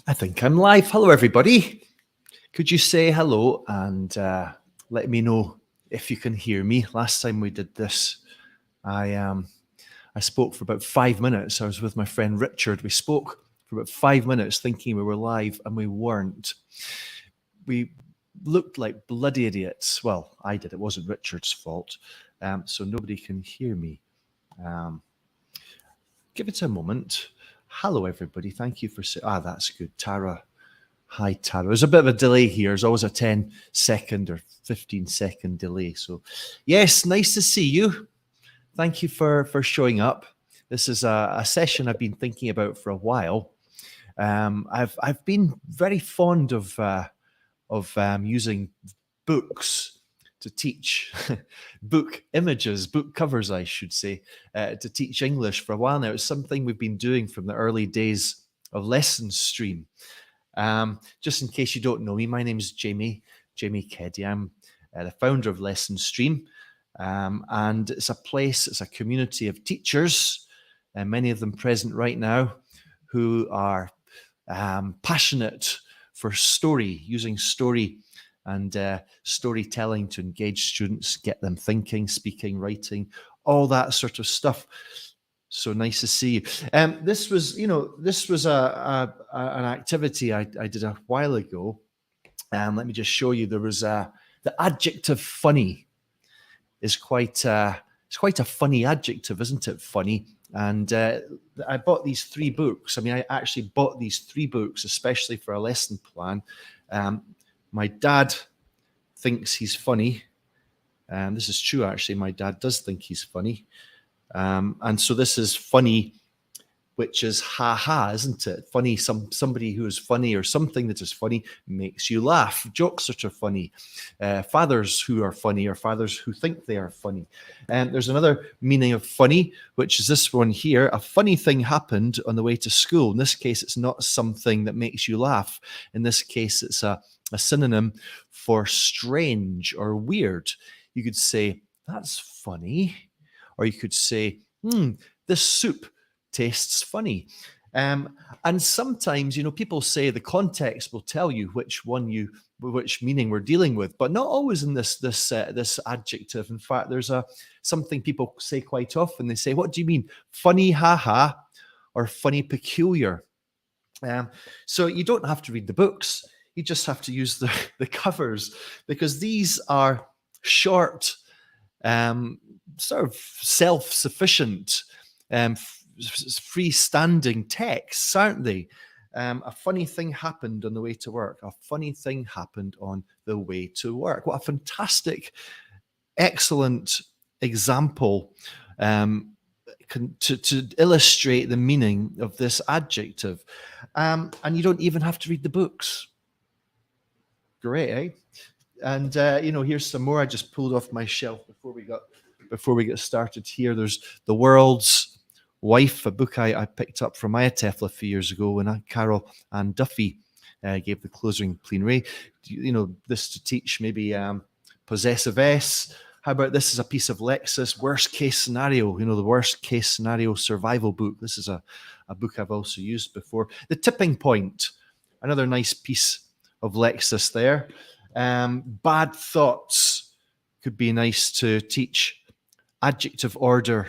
I think I'm live. Hello, everybody. Could you say hello and let me know if you can hear me? Last time we did this, I spoke for about 5 minutes. I was with my friend Richard. We spoke for about 5 minutes thinking we were live and we weren't. We looked like bloody idiots. Well, I did. It wasn't Richard's fault. So nobody can hear me. Give it a moment. Hello, everybody. Thank you for saying, that's good. Tara. Hi, Tara. There's a bit of a delay here. There's always a 10-second or 15-second delay. So, yes, nice to see you. Thank you for showing up. This is a session I've been thinking about for a while. I've been very fond of using books to teach, book images, book covers, I should say, to teach English for a while now. It's something we've been doing from the early days of Lesson Stream. Just in case you don't know me, my name is Jamie Keddy. I'm the founder of Lesson Stream, and it's a community of teachers, and many of them present right now, who are passionate for story, using story and storytelling to engage students, get them thinking, speaking, writing, all that sort of stuff. So nice to see you. This was an activity I did a while ago. Let me just show you. There was the adjective funny is quite a funny adjective, isn't it? Funny. And I bought these 3 books. I mean, I actually bought these 3 books, especially for a lesson plan. My dad thinks he's funny. This is true, actually. My dad does think he's funny. And so this is funny, which is ha-ha, isn't it? Funny, somebody who is funny or something that is funny makes you laugh. Jokes that are funny. Fathers who are funny or fathers who think they are funny. And there's another meaning of funny, which is this one here. A funny thing happened on the way to school. In this case, it's not something that makes you laugh. In this case, it's a synonym for strange or weird. You could say, that's funny. Or you could say, this soup tastes funny. And sometimes, people say the context will tell you which meaning we're dealing with, but not always in this adjective. In fact, there's something people say quite often. They say, what do you mean? Funny haha or funny peculiar? So you don't have to read the books. You just have to use the covers, because these are short, sort of self-sufficient, freestanding texts, aren't they? A funny thing happened on the way to work. A funny thing happened on the way to work. What a fantastic, excellent example to illustrate the meaning of this adjective. And you don't even have to read the books. Great, eh? And here's some more I just pulled off my shelf before we got started here. There's The World's Wife, a book I picked up from IATEFL a few years ago when Carol Ann Duffy gave the closing plenary. This to teach maybe possessive S. How about this is a piece of Lexis, Worst Case Scenario, the Worst Case Scenario survival book. This is a book I've also used before. The Tipping Point, another nice piece of Lexis there. Bad Thoughts could be nice to teach adjective order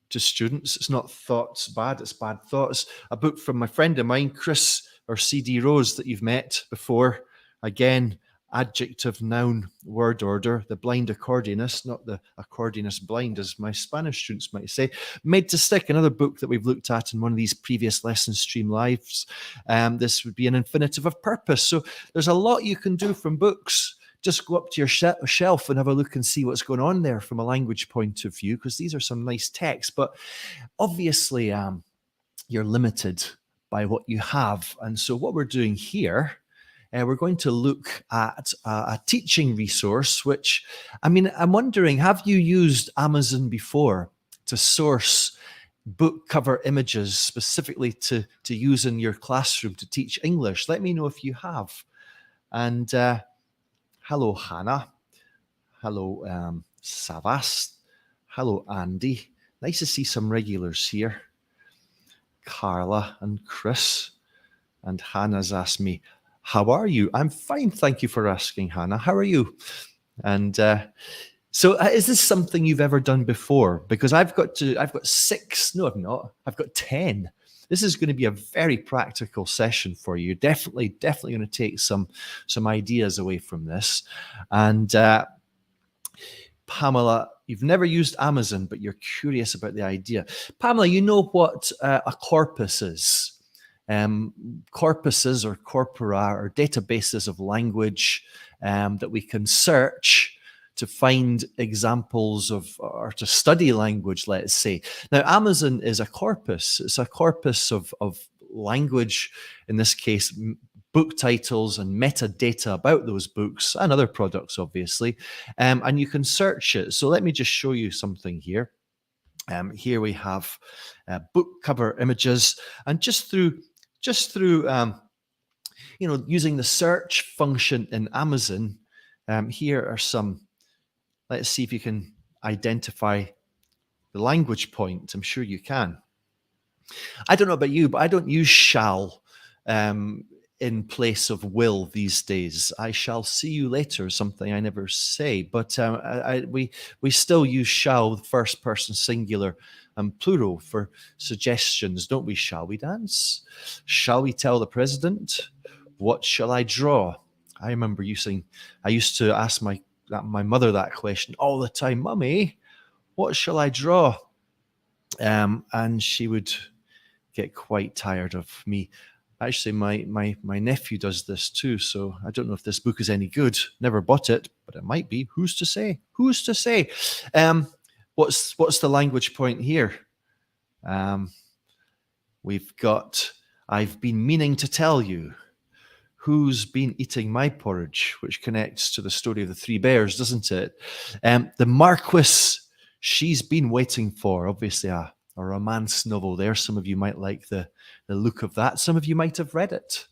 to students. It's not thoughts bad, it's bad thoughts. A book from my friend of mine, Chris, or CD Rose, that you've met before. Again, adjective noun word order. The Blind Accordionist, not the accordionist blind, as my Spanish students might say. Made to Stick, another book that we've looked at in one of these previous Lesson Stream lives. This would be an infinitive of purpose. So there's a lot you can do from books. Just go up to your shelf and have a look and see what's going on there from a language point of view, because these are some nice texts. But obviously, you're limited by what you have. And so what we're doing here, we're going to look at a teaching resource, which, I'm wondering, have you used Amazon before to source book cover images specifically to use in your classroom to teach English? Let me know if you have. And hello, Hannah. Hello, Savas. Hello, Andy. Nice to see some regulars here. Carla and Chris. And Hannah's asked me, how are you? I'm fine, thank you for asking, Hannah. How are you? And so is this something you've ever done before? Because I've got 6. No, I've not. I've got 10. This is going to be a very practical session for you. Definitely going to take some ideas away from this. And Pamela, you've never used Amazon, but you're curious about the idea. Pamela, you know what a corpus is. Corpuses or corpora are databases of language that we can search to find examples of, or to study language, let's say. Now, Amazon is a corpus. It's a corpus of language, in this case, book titles and metadata about those books and other products, obviously. And you can search it. So let me just show you something here. Here we have book cover images, and just through using the search function in Amazon, here are some. Let's see if you can identify the language point. I'm sure you can. I don't know about you, but I don't use shall in place of will these days. I shall see you later, something I never say. But we still use shall, first person singular and plural, for suggestions, don't we? Shall we dance? Shall we tell the president? What shall I draw? I remember I used to ask my mother that question all the time. Mummy, what shall I draw? And she would get quite tired of me. Actually, my nephew does this too, so I don't know if this book is any good. Never bought it, but it might be. Who's to say? Who's to say? What's the language point here? We've got, I've been meaning to tell you. Who's been eating my porridge, which connects to the story of the 3 bears, doesn't it? The Marquis, she's been waiting for, obviously a romance novel there. Some of you might like the look of that. Some of you might have read it.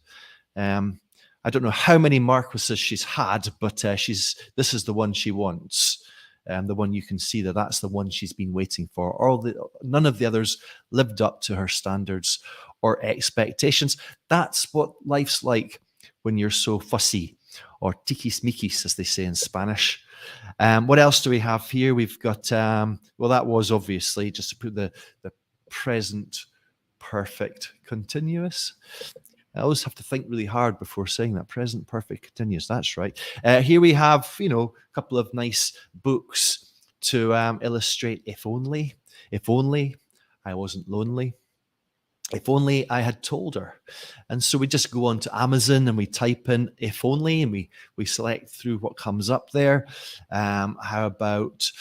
I don't know how many Marquises she's had, but this is the one she wants. The one you can see that's the one she's been waiting for. None of the others lived up to her standards or expectations. That's what life's like when you're so fussy, or tiquismiquis, as they say in Spanish. What else do we have here? We've got, well, that was obviously just to put the present perfect continuous. I always have to think really hard before saying that. Present perfect continuous, that's right. Here we have, a couple of nice books to illustrate if only I wasn't lonely. If only I had told her. And so we just go on to Amazon and we type in if only, and we select through what comes up there. How about,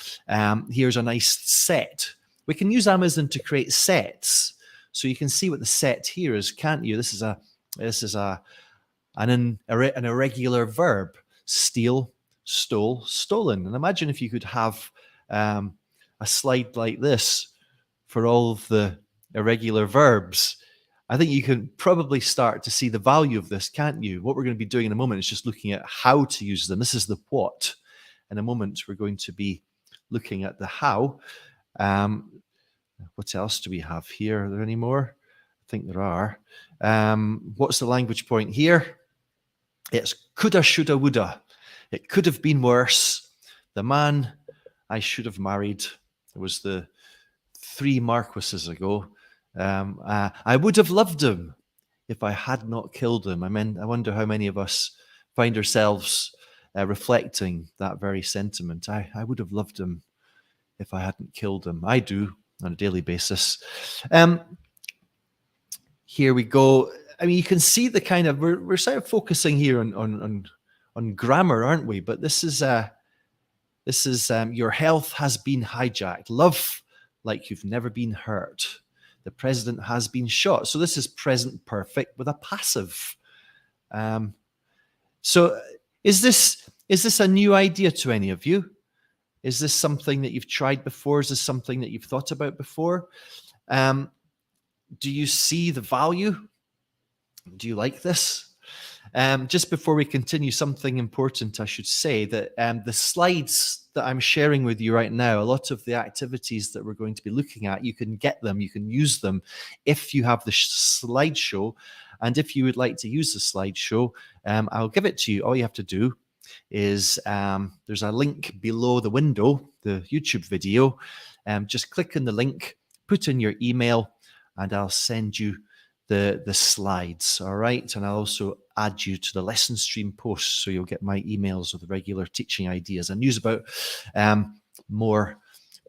here's a nice set. We can use Amazon to create sets. So you can see what the set here is, can't you? This is an irregular verb. Steal, stole, stolen. And imagine if you could have a slide like this for all of the irregular verbs. I think you can probably start to see the value of this, can't you? What we're going to be doing in a moment is just looking at how to use them. This is the what. In a moment, we're going to be looking at the how. What else do we have here? Are there any more? I think there are. What's the language point here? It's coulda, shoulda, woulda. It could have been worse. The man I should have married. It was the 3 Marquises ago. I would have loved him if I had not killed him. I wonder how many of us find ourselves reflecting that very sentiment. I would have loved him if I hadn't killed him. I do on a daily basis. Here we go. You can see the kind of, we're sort of focusing here on grammar, aren't we? But this is your health has been hijacked. Love like you've never been hurt. The president has been shot. So this is present perfect with a passive. So is this a new idea to any of you? Is this something that you've tried before? Is this something that you've thought about before? Do you see the value? Do you like this? Just before we continue, something important I should say, that the slides that I'm sharing with you right now, a lot of the activities that we're going to be looking at, you can get them, you can use them if you have the slideshow. And if you would like to use the slideshow, I'll give it to you. All you have to do is there's a link below the window, the YouTube video. Just click on the link, put in your email, and I'll send you the slides. All right. And I'll also add you to the lesson stream posts, so you'll get my emails with regular teaching ideas and news about more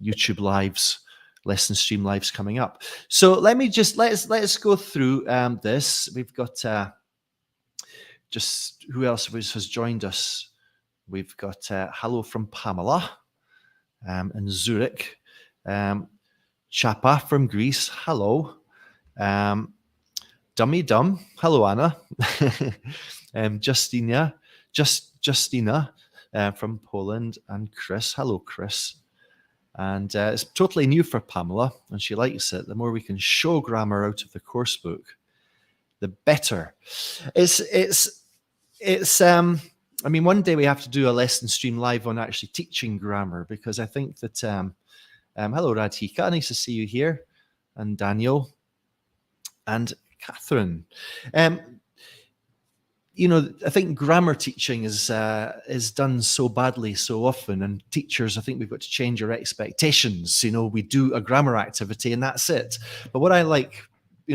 YouTube lives, lesson stream lives coming up. So let's go through this. We've got just who else has joined us? We've got hello from Pamela in Zurich. Chapa from Greece. Hello. Dummy Dum. Hello, Anna. Justina from Poland, and Chris. Hello, Chris. And it's totally new for Pamela, and she likes it. The more we can show grammar out of the course book, the better. I mean, one day we have to do a lesson stream live on actually teaching grammar, because I think that, hello, Radhika, nice to see you here, and Daniel, and Catherine. I think grammar teaching is done so badly so often, and teachers, I think we've got to change our expectations. We do a grammar activity and that's it. But what I like,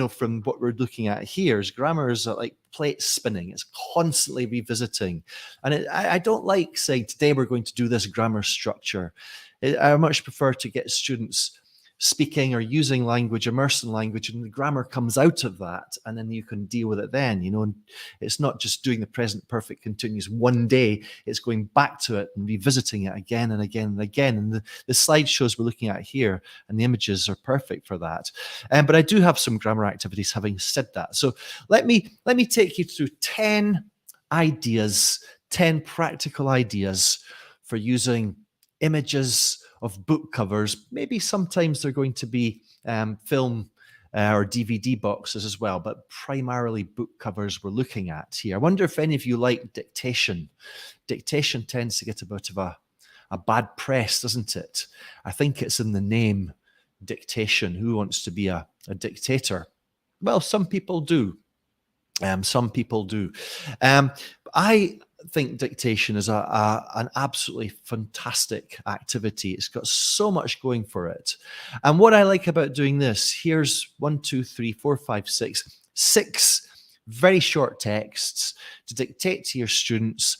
from what we're looking at here, is grammar is like plate spinning. It's constantly revisiting. And I don't like saying, today we're going to do this grammar structure. I much prefer to get students speaking or using language, immersed in language, and the grammar comes out of that, and then you can deal with it then, and it's not just doing the present perfect continuous one day, it's going back to it and revisiting it again and again and again. And the slideshows we're looking at here and the images are perfect for that. But I do have some grammar activities having said that. So let me take you through 10 ideas, 10 practical ideas for using images of book covers. Maybe sometimes they're going to be film or DVD boxes as well, but primarily book covers we're looking at here. I wonder if any of you like dictation. Dictation tends to get a bit of a bad press, doesn't it? I think it's in the name, dictation. Who wants to be a dictator? Well, some people do. Some people do. I think dictation is an absolutely fantastic activity. It's got so much going for it. And what I like about doing this, here's 6 very short texts to dictate to your students.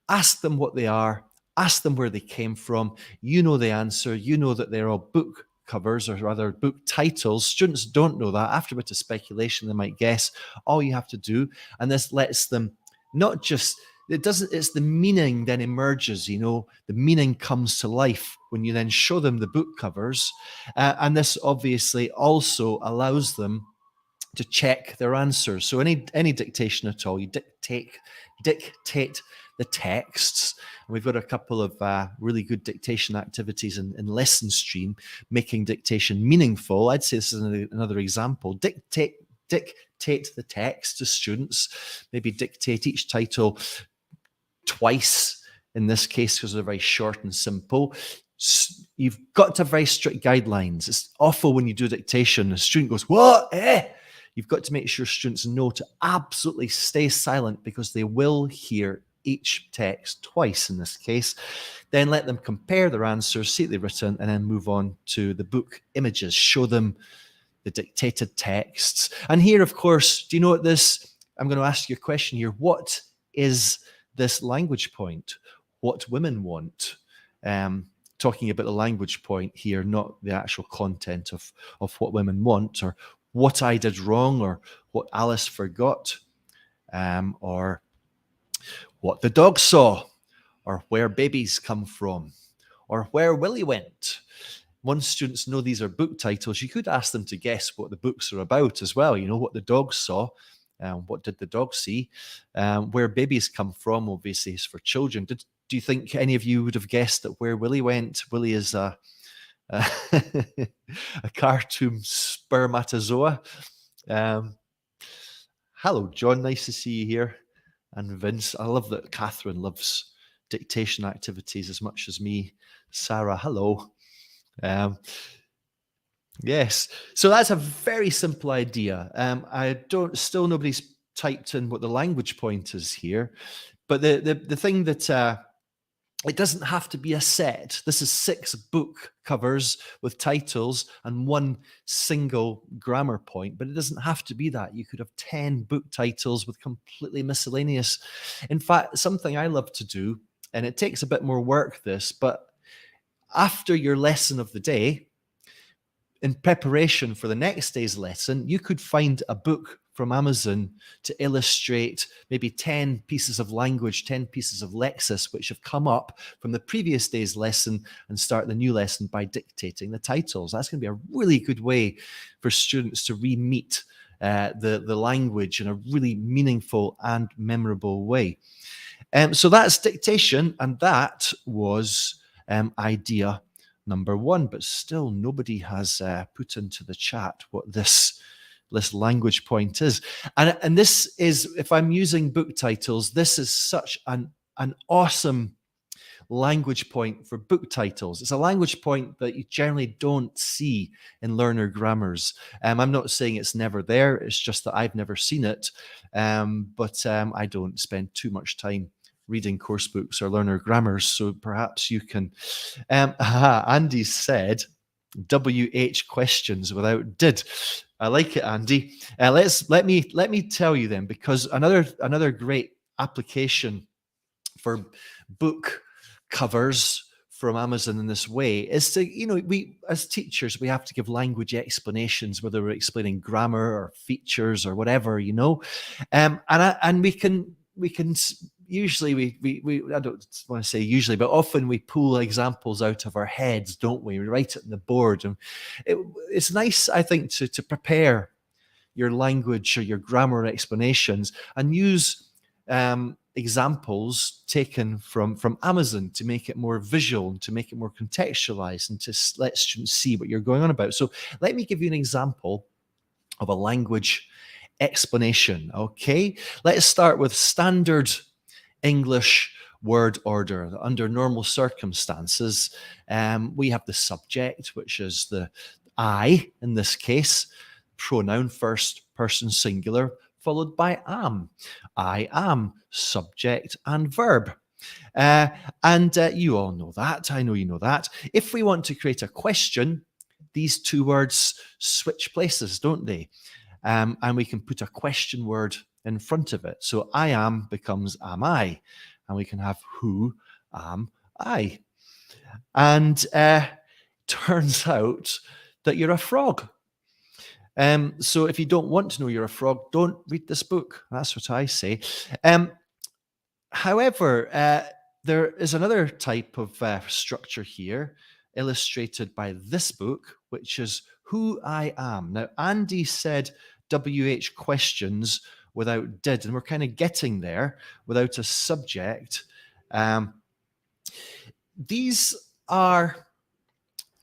Ask them what they are, ask them where they came from. You know the answer. You know that they're all book covers, or rather book titles. Students don't know that. After a bit of speculation, they might guess. All you have to do, and this lets them not just, it's the meaning then emerges, the meaning comes to life when you then show them the book covers. And this obviously also allows them to check their answers. So any dictation at all, you dictate the texts. And we've got a couple of really good dictation activities in Lesson Stream, making dictation meaningful. I'd say this is another example. Dictate the text to students. Maybe dictate each title twice in this case, because they're very short and simple. You've got to have very strict guidelines. It's awful when you do dictation, a student goes, what? You've got to make sure students know to absolutely stay silent, because they will hear each text twice in this case. Then let them compare their answers, see what they've written, and then move on to the book images. Show them the dictated texts. And here, of course, do you know what this? I'm going to ask you a question here. What is this language point? What women want? Talking about the language point here, not the actual content of what women want, or what I did wrong, or what Alice forgot, or what the dog saw, or where babies come from, or where Willie went. Once students know these are book titles, you could ask them to guess what the books are about as well. What the dog saw, what did the dog see, where babies come from, obviously, is for children. Do you think any of you would have guessed that where Willie went? Willie is a cartoon spermatozoa. Hello, John. Nice to see you here. and Vince. I love that Catherine loves dictation activities as much as me. Sarah, hello. Yes, so that's a very simple idea. Nobody's typed in what the language point is here, but the thing that it doesn't have to be a set. This is 6 book covers with titles and 1 single grammar point, but it doesn't have to be that. You could have 10 book titles with completely miscellaneous. In fact, something I love to do, and it takes a bit more work, this, but after your lesson of the day, in preparation for the next day's lesson, you could find a book from Amazon to illustrate maybe 10 pieces of language, 10 pieces of lexis, which have come up from the previous day's lesson, and start the new lesson by dictating the titles. That's going to be a really good way for students to re-meet the language in a really meaningful and memorable way. So that's dictation, and that was idea number 1, but still nobody has put into the chat what this language point is. And this is, if I'm using book titles, this is such an awesome language point for book titles. It's a language point that you generally don't see in learner grammars. I'm not saying it's never there, it's just that I've never seen it, but I don't spend too much time reading course books or learner grammars, so perhaps you can. Andy said, WH questions without did. I like it, Andy. Let me tell you then, because another great application for book covers from Amazon in this way is to, we as teachers, we have to give language explanations, whether we're explaining grammar or features or whatever, and we can usually we I don't want to say usually, but often we pull examples out of our heads, don't we? We write it on the board, and it's nice, I think, to prepare your language or your grammar explanations and use examples taken from Amazon to make it more visual and to make it more contextualized and to let students see what you're going on about. So let me give you an example of a language explanation. Okay, let's start with standard English word order. Under normal circumstances, we have the subject, which is the I in this case, pronoun first person singular, followed by am. I am, subject and verb. And you all know that. I know you know that. If we want to create a question, these 2 words switch places, don't they? And we can put a question word in front of it. So I am becomes am I, and we can have who am I. And turns out that you're a frog. So if you don't want to know you're a frog, don't read this book. That's what I say. However, there is another type of structure here illustrated by this book, which is who I am. Now, Andy said WH questions without did, and we're kind of getting there without a subject. These are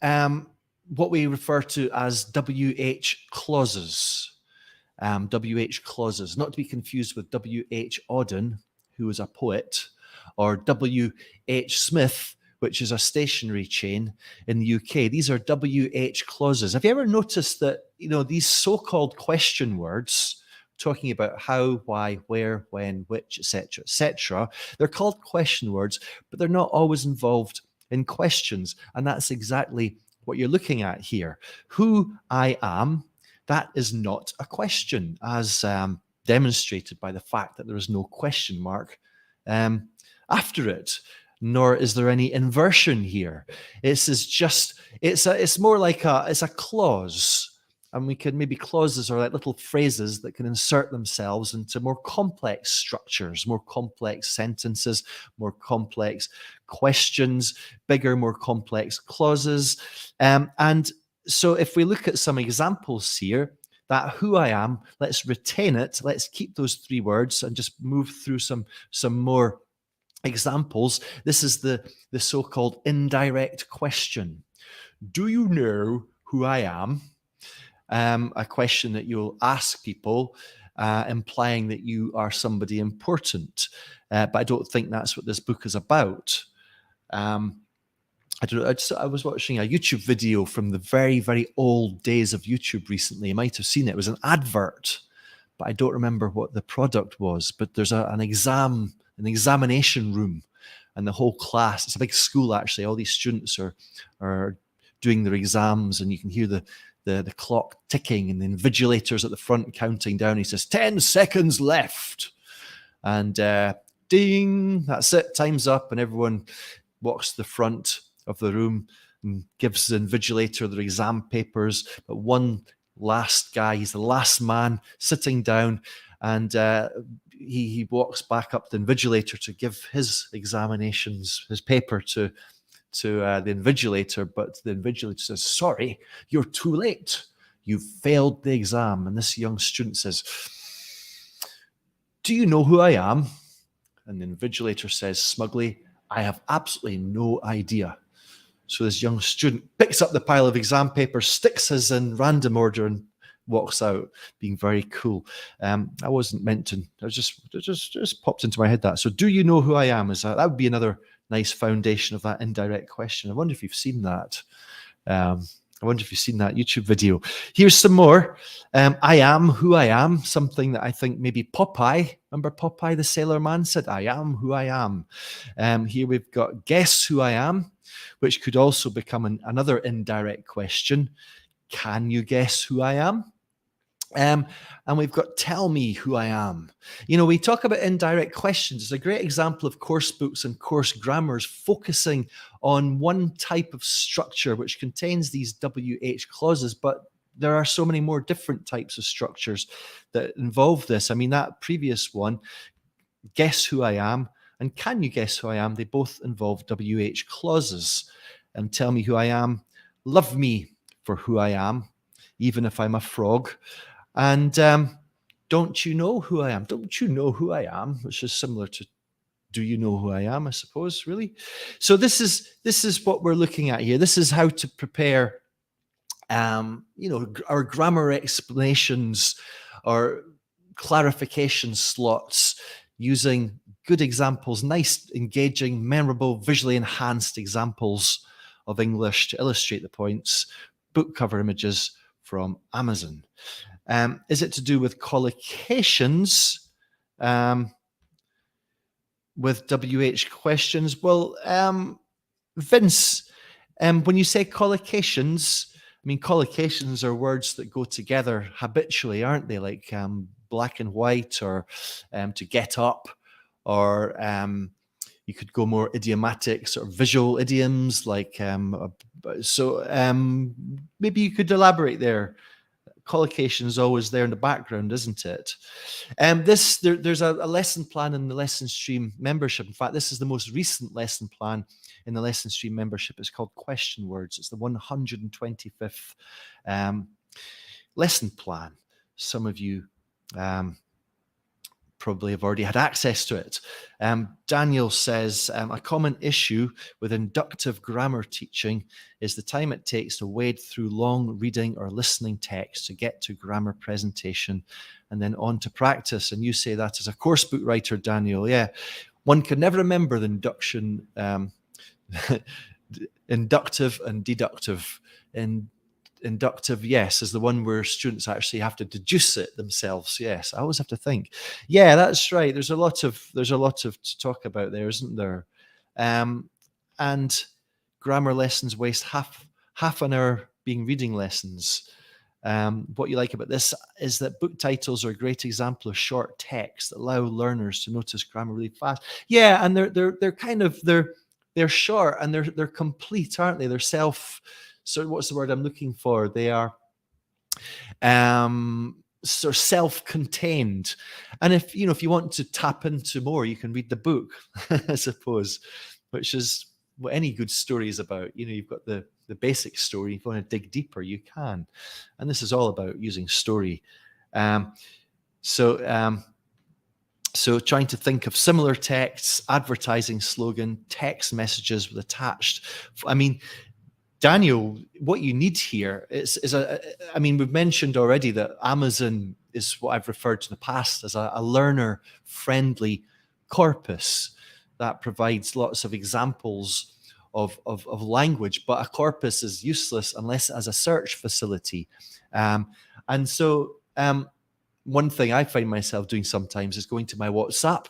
what we refer to as WH clauses. WH clauses, not to be confused with W.H. Auden, who was a poet, or W.H. Smith, which is a stationery chain in the UK. These are WH clauses. Have you ever noticed that, these so-called question words, talking about how, why, where, when, which, etc., they're called question words, but they're not always involved in questions. And that's exactly what you're looking at here. Who I am, that is not a question, as demonstrated by the fact that there is no question mark after it, nor is there any inversion here. It's more like it's a clause. And we can maybe clauses are like little phrases that can insert themselves into more complex structures, more complex sentences, more complex questions, bigger, more complex clauses. And so if we look at some examples here, that who I am, let's retain it. Let's keep those 3 words and just move through some more examples. This is the so-called indirect question. Do you know who I am? A question that you'll ask people implying that you are somebody important. But I don't think that's what this book is about. I don't know. I was watching a YouTube video from the very, very old days of YouTube recently. You might have seen it. It was an advert, but I don't remember what the product was. But there's an examination room, and the whole class. It's a big school actually. All these students are doing their exams, and you can hear the clock ticking, and the invigilator's at the front counting down. He says 10 seconds left, and ding, that's it. Time's up, and everyone walks to the front of the room and gives the invigilator their exam papers. But one last guy, he's the last man sitting down, and he walks back up to the invigilator to give his examinations, his paper to the invigilator. But the invigilator says, "Sorry, you're too late. You failed the exam." And this young student says, "Do you know who I am?" And the invigilator says smugly, "I have absolutely no idea." So this young student picks up the pile of exam papers, sticks his in random order, and walks out, being very cool. I wasn't meant to. I just popped into my head that. So, do you know who I am? That would be another nice foundation of that indirect question. I wonder if you've seen that. I wonder if you've seen that YouTube video. Here's some more. I am who I am. Something that I think maybe Popeye, remember Popeye the Sailor Man said, "I am who I am." Here we've got guess who I am, which could also become another indirect question. Can you guess who I am? And we've got tell me who I am. You know, we talk about indirect questions. It's a great example of course books and course grammars focusing on one type of structure which contains these WH clauses, but there are so many more different types of structures that involve this. I mean, that previous one, guess who I am, and can you guess who I am? They both involve WH clauses. And tell me who I am, love me for who I am, even if I'm a frog. And don't you know who I am? Don't you know who I am? Which is similar to do you know who I am, I suppose, really. So this is what we're looking at here. This is how to prepare our grammar explanations or clarification slots using good examples, nice, engaging, memorable, visually enhanced examples of English to illustrate the points, book cover images from Amazon. Is it to do with collocations with WH questions? Well, Vince, when you say collocations, I mean, collocations are words that go together habitually, aren't they? Like black and white, or to get up, or you could go more idiomatic, sort of visual idioms, like maybe you could elaborate there. Collocation is always there in the background, isn't it? There's a lesson plan in the Lesson Stream membership. In fact, this is the most recent lesson plan in the Lesson Stream membership. It's called Question Words. It's the 125th lesson plan. Some of you probably have already had access to it. Daniel says, a common issue with inductive grammar teaching is the time it takes to wade through long reading or listening text to get to grammar presentation and then on to practice. And you say that as a course book writer, Daniel. Yeah, one can never remember the induction, inductive and deductive. Inductive, yes, is the one where students actually have to deduce it themselves. Yes, I always have to think. Yeah, that's right. There's a lot of to talk about there, isn't there? And grammar lessons waste half an hour being reading lessons. What you like about this is that book titles are a great example of short text that allow learners to notice grammar really fast. Yeah, and they're short and they're complete, aren't they? They're so what's the word I'm looking for? They are sort of self-contained. And if you want to tap into more, you can read the book, I suppose, which is what any good story is about. You've got the basic story. If you want to dig deeper, you can. And this is all about using story. So trying to think of similar texts, advertising slogan, text messages with attached. I mean, Daniel, what you need here is we've mentioned already that Amazon is what I've referred to in the past as a learner-friendly corpus that provides lots of examples of language, but a corpus is useless unless it has a search facility. And so one thing I find myself doing sometimes is going to my WhatsApp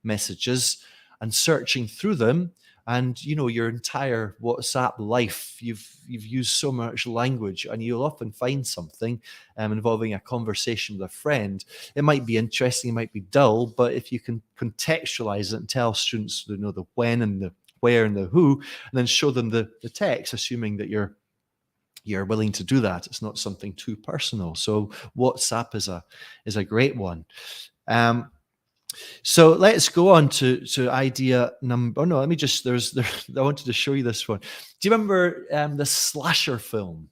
messages and searching through them. And your entire WhatsApp life, you've used so much language, and you'll often find something involving a conversation with a friend. It might be interesting, it might be dull, but if you can contextualize it and tell students the when and the where and the who, and then show them the text, assuming that you're willing to do that, it's not something too personal. So WhatsApp is a great one. So let's go on to idea number. Oh no, let me just. I wanted to show you this one. Do you remember the slasher film?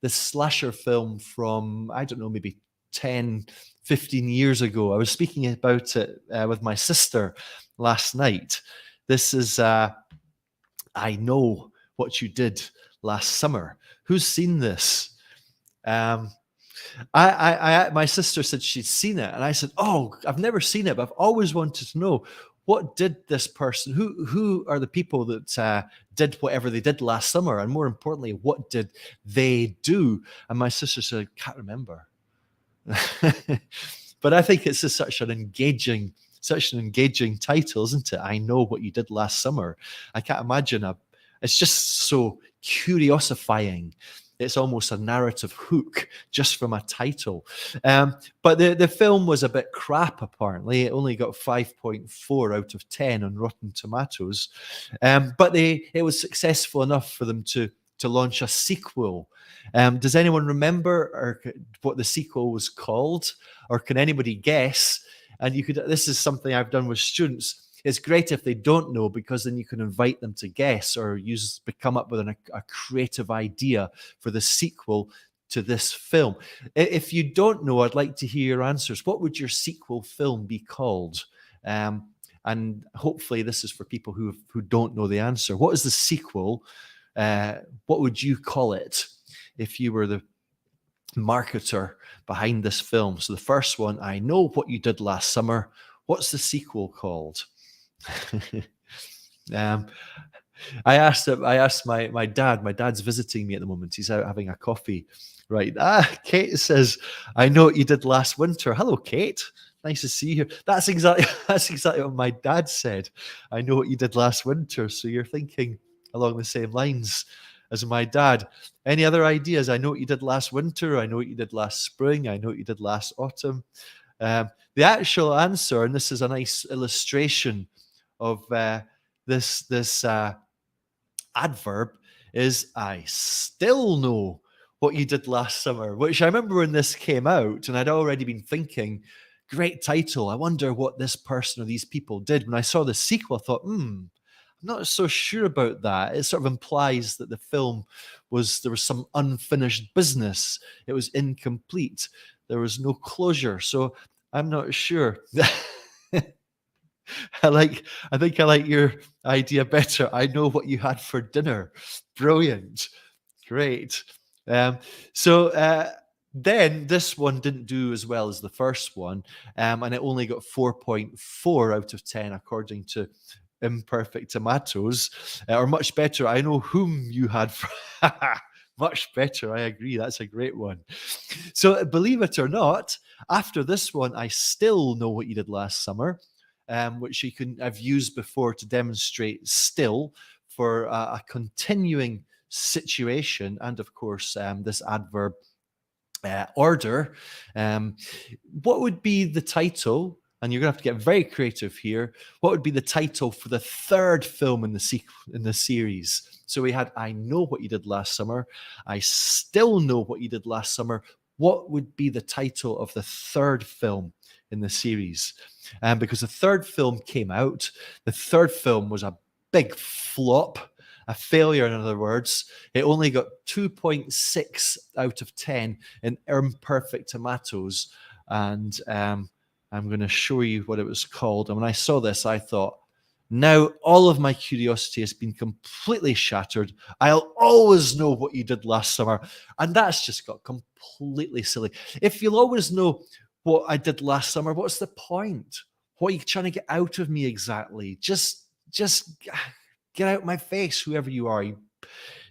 The slasher film from, I don't know, maybe 10, 15 years ago. I was speaking about it with my sister last night. This is I Know What You Did Last Summer. Who's seen this? My sister said she'd seen it, and I said, "Oh, I've never seen it, but I've always wanted to know what did this person? Who are the people that did whatever they did last summer, and more importantly, what did they do?" And my sister said, "Can't remember." But I think it's such an engaging title, isn't it? I Know What You Did Last Summer. I can't imagine it's just so curiosifying. It's almost a narrative hook just from a title. But the film was a bit crap, apparently. It only got 5.4 out of 10 on Rotten Tomatoes. But it was successful enough for them to launch a sequel. Does anyone remember what the sequel was called? Or can anybody guess? And this is something I've done with students. It's great if they don't know, because then you can invite them to guess or come up with a creative idea for the sequel to this film. If you don't know, I'd like to hear your answers. What would your sequel film be called? And hopefully this is for people who don't know the answer. What is the sequel? What would you call it if you were the marketer behind this film? So the first one, I Know What You Did Last Summer. What's the sequel called? I asked my dad. My dad's visiting me at the moment. He's out having a coffee. Right. Kate says, I Know What You Did Last Winter. Hello, Kate. Nice to see you here. That's exactly what my dad said. I know what you did last winter. So you're thinking along the same lines as my dad. Any other ideas? I know what you did last winter. I know what you did last spring. I know what you did last autumn. The actual answer, and this is a nice illustration of this adverb, is I still know what you did last summer, which I remember when this came out, and I'd already been thinking, great title. I wonder what this person or these people did. When I saw the sequel, I thought, I'm not so sure about that. It sort of implies that the film there was some unfinished business. It was incomplete. There was no closure. So I'm not sure. I think I like your idea better. I know what you had for dinner. Brilliant. Great. So then this one didn't do as well as the first one, and it only got 4.4 out of 10 according to Imperfect Tomatoes, or much better. I Know Whom You Had for much better. I agree. That's a great one. So believe it or not, after this one, I still know what you did last summer, which I've used before to demonstrate still for a continuing situation, and of course this adverb order. What would be the title? And you're going to have to get very creative here. What would be the title for the third film in the series? So we had I Know What You Did Last Summer. I Still Know What You Did Last Summer. What would be the title of the third film in the series? Because the third film came out. The third film was a big flop, a failure, in other words. It only got 2.6 out of 10 in Imperfect Tomatoes. And I'm going to show you what it was called. And when I saw this, I thought, now all of my curiosity has been completely shattered. I'll always know what you did last summer. And that's just got completely silly. If you'll always know what I did last summer. What's the point? What are you trying to get out of me exactly? Just get out my face, whoever you are.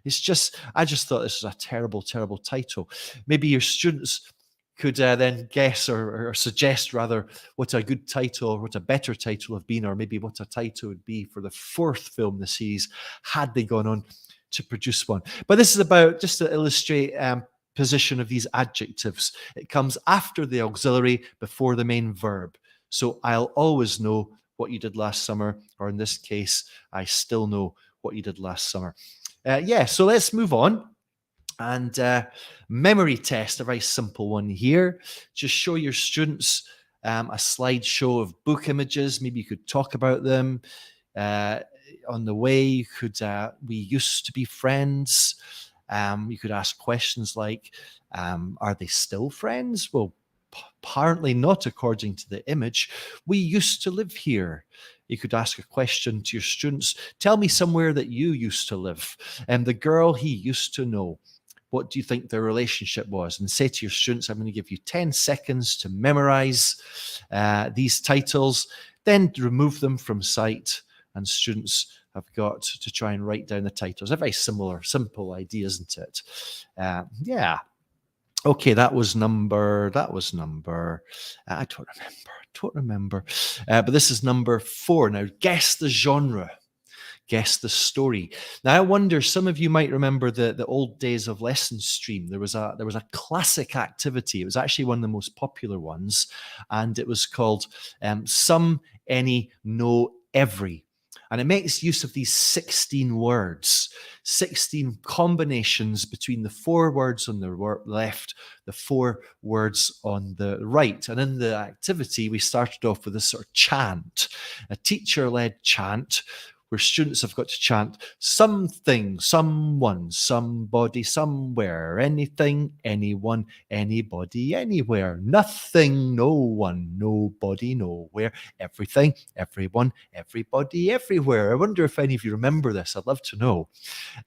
It's just, I just thought this was a terrible, terrible title. Maybe your students could then guess or suggest rather what a good title or what a better title have been, or maybe what a title would be for the fourth film in the series had they gone on to produce one. But this is about, just to illustrate position of these adjectives. It comes after the auxiliary, before the main verb. So I'll always know what you did last summer, or in this case, I still know what you did last summer. So let's move on. And memory test, a very simple one here. Just show your students a slideshow of book images. Maybe you could talk about them. On the way, you could, we used to be friends. You could ask questions like, are they still friends? Well, apparently not, according to the image. We used to live here. You could ask a question to your students. Tell me somewhere that you used to live. And the girl he used to know. What do you think their relationship was? And say to your students, I'm going to give you 10 seconds to memorize these titles, then remove them from sight. And students have got to try and write down the titles. A very similar, simple idea, isn't it? Yeah. Okay, that was number, I don't remember. But this is number 4. Now, guess the genre. Guess the story. Now, I wonder, some of you might remember the old days of Lesson Stream. There was a classic activity. It was actually one of the most popular ones, and it was called Some, Any, No, Every. And it makes use of these 16 words, 16 combinations between the 4 words on the left, the 4 words on the right. And in the activity, we started off with a sort of chant, a teacher-led chant, where students have got to chant something, someone, somebody, somewhere, anything, anyone, anybody, anywhere, nothing, no one, nobody, nowhere, everything, everyone, everybody, everywhere. I wonder if any of you remember this. I'd love to know.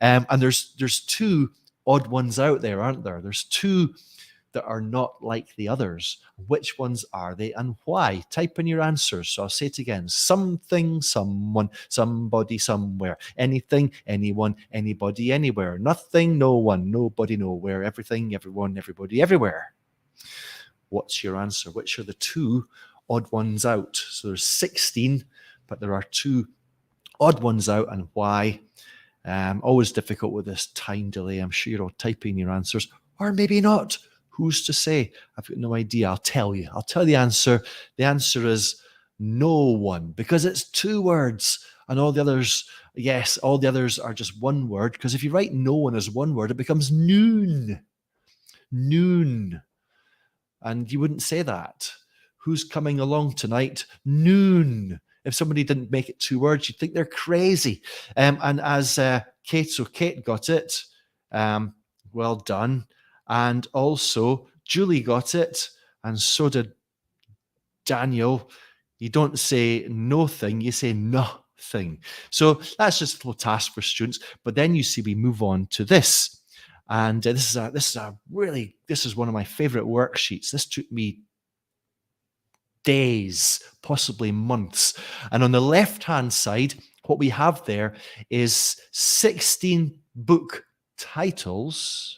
And there's 2 odd ones out there, aren't there? There's 2 that are not like the others. Which ones are they and why? Type in your answers. So I'll say it again. Something, someone, somebody, somewhere. Anything, anyone, anybody, anywhere. Nothing, no one, nobody, nowhere. Everything, everyone, everybody, everywhere. What's your answer? Which are the 2 odd ones out? So there's 16, but there are 2 odd ones out, and why? Always difficult with this time delay. I'm sure you're all typing your answers, or maybe not. Who's to say? I've got no idea. I'll tell you. I'll tell the answer. The answer is no one, because it's 2 words, and all the others, yes, all the others are just 1 word, because if you write no one as 1 word, it becomes noon. Noon. And you wouldn't say that. Who's coming along tonight? Noon. If somebody didn't make it 2 words, you'd think they're crazy. And as Kate got it, well done. And also, Julie got it, and so did Daniel. You don't say no thing, you say nothing. So that's just a little task for students. But then you see we move on to this. And this is one of my favorite worksheets. This took me days, possibly months. And on the left-hand side, what we have there is 16 book titles.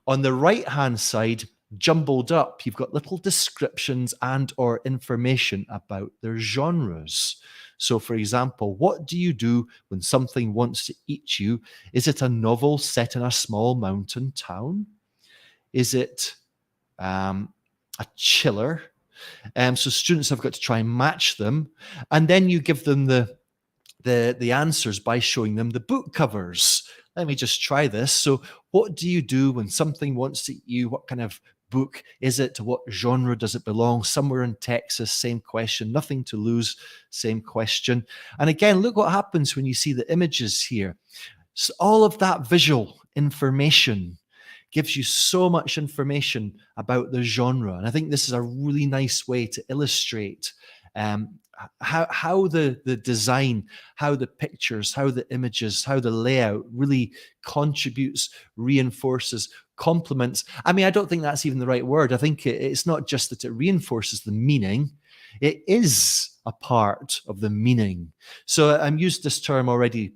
On the right-hand side, jumbled up, you've got little descriptions and or information about their genres. So, for example, what do you do when something wants to eat you? Is it a novel set in a small mountain town? Is it a chiller? So students have got to try and match them. And then you give them the answers by showing them the book covers. Let me just try this. So what do you do when something wants to eat you? What kind of book is it? To what genre does it belong? Somewhere in Texas, same question. Nothing to lose, same question. And again, look what happens when you see the images here. So all of that visual information gives you so much information about the genre. And I think this is a really nice way to illustrate how the design, how the pictures, how the images, how the layout really contributes, reinforces, complements. I mean, I don't think that's even the right word. I think it's not just that it reinforces the meaning, it is a part of the meaning. So I'm used this term already,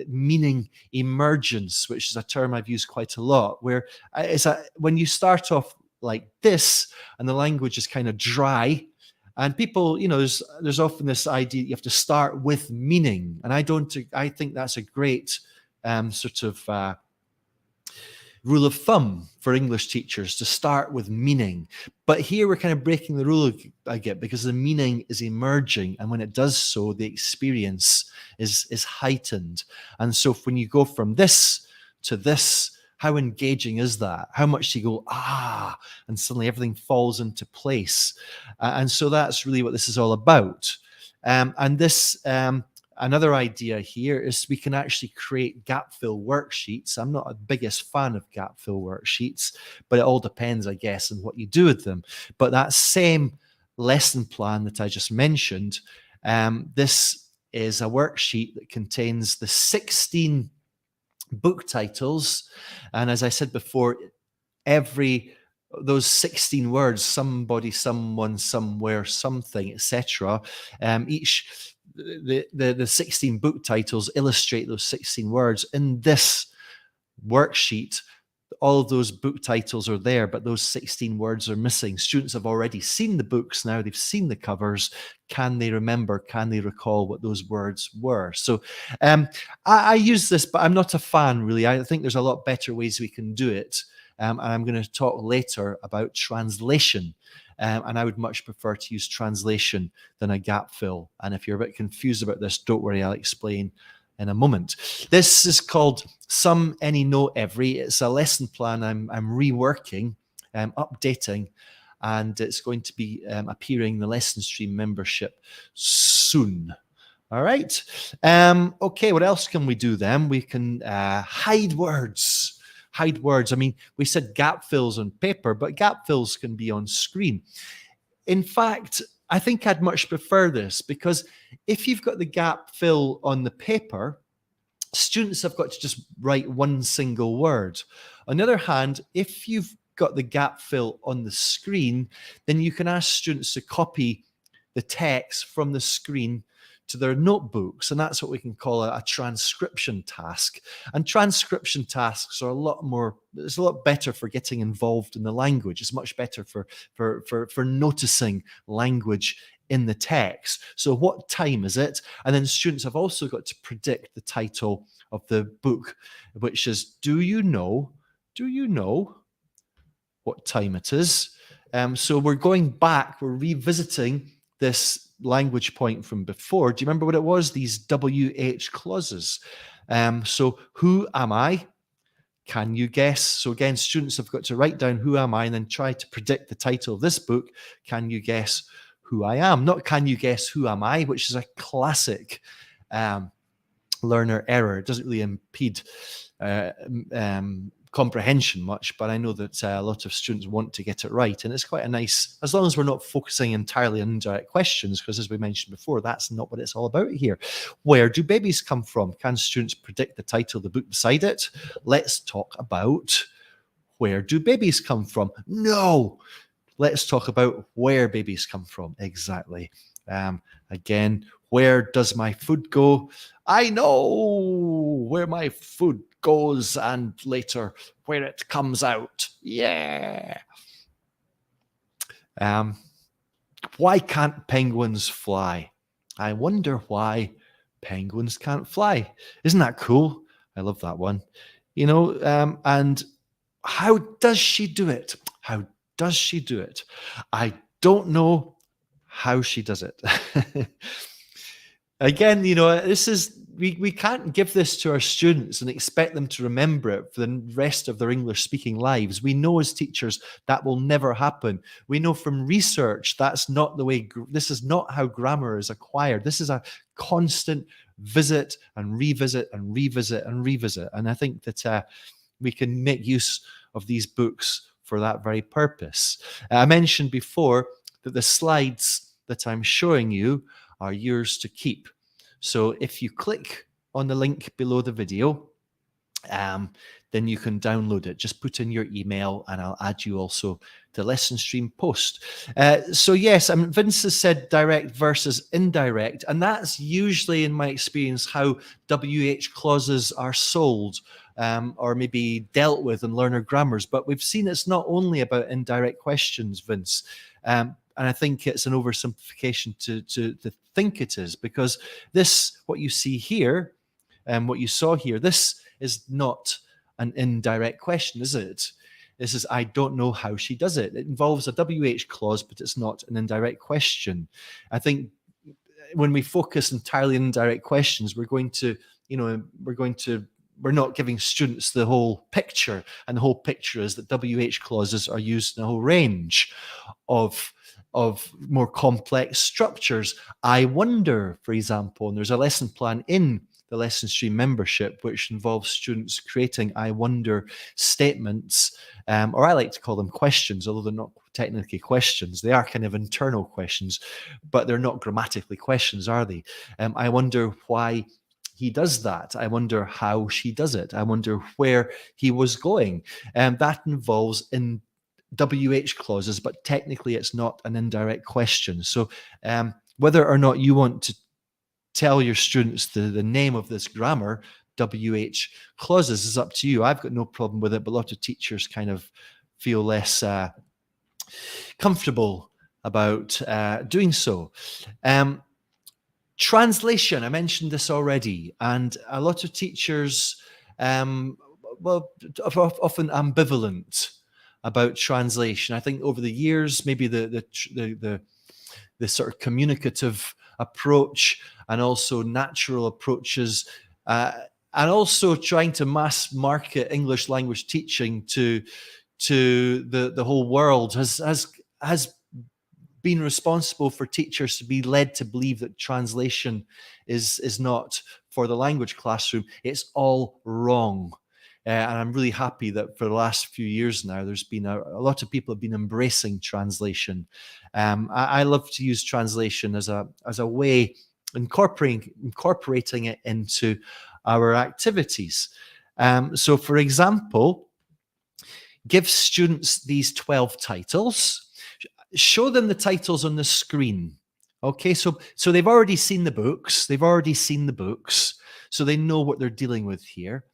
meaning emergence, which is a term I've used quite a lot, where when you start off like this and the language is kind of dry, and people, there's often this idea you have to start with meaning, and I think that's a great sort of rule of thumb for English teachers, to start with meaning. But here we're kind of breaking the rule again, because the meaning is emerging, and when it does so, the experience is heightened. And so when you go from this to this, how engaging is that? How much do you go, and suddenly everything falls into place? And so that's really what this is all about. And this, another idea here is we can actually create gap fill worksheets. I'm not the biggest fan of gap fill worksheets, but it all depends, I guess, on what you do with them. But that same lesson plan that I just mentioned, this is a worksheet that contains the 16 book titles. And as I said before, those 16 words, somebody, someone, somewhere, something, etc. The 16 book titles illustrate those 16 words. In this worksheet, all of those book titles are there, but those 16 words are missing. Students have already seen the books now, they've seen the covers. Can they remember, can they recall what those words were? So I use this, but I'm not a fan, really. I think there's a lot better ways we can do it. And I'm going to talk later about translation. And I would much prefer to use translation than a gap fill. And if you're a bit confused about this, don't worry, I'll explain in a moment. This is called Some, Any, No, Every. It's a lesson plan I'm reworking, updating, and it's going to be appearing in the Lesson Stream membership soon. All right. Okay, what else can we do then? We can hide words. Hide words. I mean, we said gap fills on paper, but gap fills can be on screen. In fact, I think I'd much prefer this, because if you've got the gap fill on the paper, students have got to just write one single word. On the other hand, if you've got the gap fill on the screen, then you can ask students to copy the text from the screen to their notebooks, and that's what we can call a transcription task. And transcription tasks are it's a lot better for getting involved in the language. It's much better for noticing language in the text. So what time is it? And then students have also got to predict the title of the book, which is, do you know what time it is? So we're going back, we're revisiting this language point from before. Do you remember what it was? These WH clauses. So who am I? Can you guess? So again, students have got to write down who am I and then try to predict the title of this book. Can you guess who I am? Not can you guess who am I, which is a classic learner error. It doesn't really impede comprehension much, but I know that a lot of students want to get it right, and it's quite a nice, as long as we're not focusing entirely on indirect questions, because as we mentioned before, that's not what it's all about here. Where do babies come from? Can students predict the title of the book beside it? Let's talk about where do babies come from? No, let's talk about where babies come from. Exactly. Again, where does my food go? I know where my food goes, and later where it comes out. Yeah. Why can't penguins fly? I wonder why penguins can't fly. Isn't that cool? I love that one. And how does she do it? How does she do it? I don't know how she does it. Again, this is, we can't give this to our students and expect them to remember it for the rest of their English speaking lives. We know as teachers that will never happen. We know from research that's not the way, this is not how grammar is acquired. This is a constant visit and revisit and revisit and revisit. And I think that we can make use of these books for that very purpose. I mentioned before that the slides that I'm showing you are yours to keep. So if you click on the link below the video, then you can download it. Just put in your email and I'll add you also to Lesson Stream post. So yes, Vince has said direct versus indirect, and that's usually, in my experience, how WH clauses are sold or maybe dealt with in learner grammars. But we've seen it's not only about indirect questions, Vince. And I think it's an oversimplification to think it is, because this, what you see here, what you saw here, this is not an indirect question, is it? This is, I don't know how she does it. It involves a WH clause, but it's not an indirect question. I think when we focus entirely on indirect questions, we're not giving students the whole picture. And the whole picture is that WH clauses are used in a whole range of more complex structures. I wonder, for example, and there's a lesson plan in the Lesson Stream membership, which involves students creating I wonder statements, or I like to call them questions, although they're not technically questions. They are kind of internal questions, but they're not grammatically questions, are they? I wonder why he does that. I wonder how she does it. I wonder where he was going. That involves in WH clauses, but technically it's not an indirect question. So whether or not you want to tell your students the name of this grammar, WH clauses, is up to you. I've got no problem with it, but a lot of teachers kind of feel less comfortable about doing so. Translation, I mentioned this already, and a lot of teachers, often ambivalent about translation. I think over the years, maybe the sort of communicative approach and also natural approaches, and also trying to mass market English language teaching to the whole world has been responsible for teachers to be led to believe that translation is not for the language classroom. It's all wrong. And I'm really happy that for the last few years now, there's been a lot of people have been embracing translation. I love to use translation as a way, incorporating it into our activities. So for example, give students these 12 titles, show them the titles on the screen. Okay, so they've already seen the books. So they know what they're dealing with here.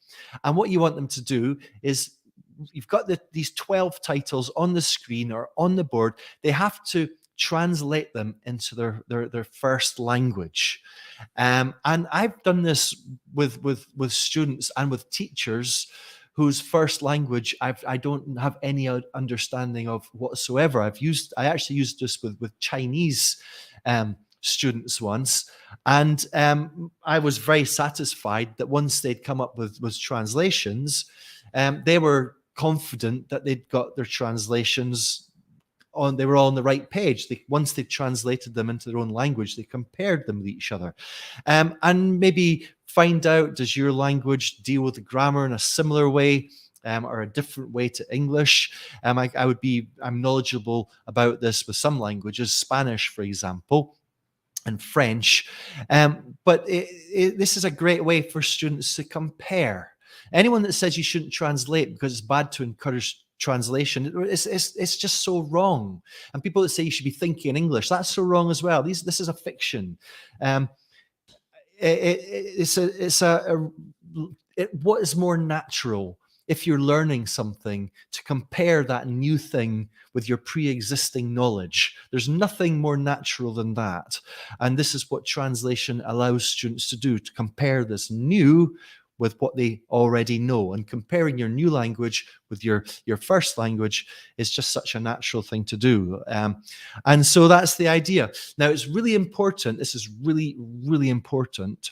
And what you want them to do is, you've got these 12 titles on the screen or on the board. They have to translate them into their first language. And I've done this with students and with teachers whose first language I don't have any understanding of whatsoever. I actually used this with Chinese students once, and I was very satisfied that once they'd come up with translations, they were confident that they'd got their translations on, they were all on the right page. Once they translated them into their own language, they compared them with each other, and maybe find out, does your language deal with the grammar in a similar way or a different way to English? I'm knowledgeable about this with some languages, Spanish, for example, and French. But this is a great way for students to compare. Anyone that says you shouldn't translate because it's bad to encourage translation, it's just so wrong. And people that say you should be thinking in English, that's so wrong as well. This is a fiction. What is more natural if you're learning something to compare that new thing with your pre-existing knowledge? There's nothing more natural than that. And this is what translation allows students to do, to compare this new with what they already know. And comparing your new language with your first language is just such a natural thing to do. And so that's the idea. Now, it's really important, this is really, really important,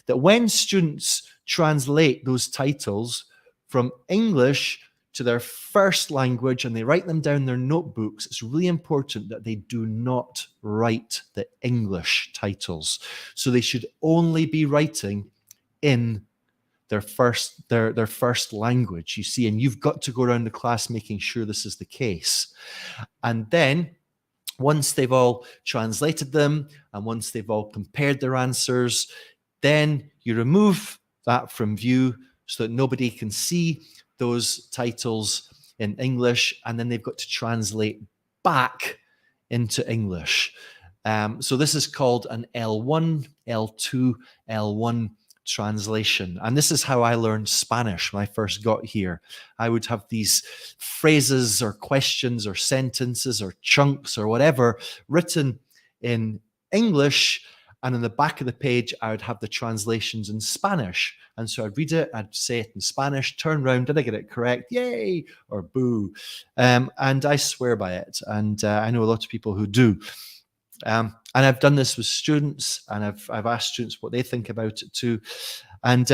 that when students translate those titles from English to their first language and they write them down in their notebooks, it's really important that they do not write the English titles. So they should only be writing in their first language, you see, and you've got to go around the class making sure this is the case. And then Once they've all translated them and once they've all compared their answers, then you remove that from view so that nobody can see those titles in English, and then they've got to translate back into English. So this is called an L1, L2, L1 translation. And this is how I learned Spanish when I first got here. I would have these phrases or questions or sentences or chunks or whatever written in English, and in the back of the page I would have the translations in Spanish. And so I'd read it, I'd say it in Spanish, turn around, did I get it correct? Yay! Or boo. And I swear by it. And I know a lot of people who do. And I've done this with students, and I've asked students what they think about it too, and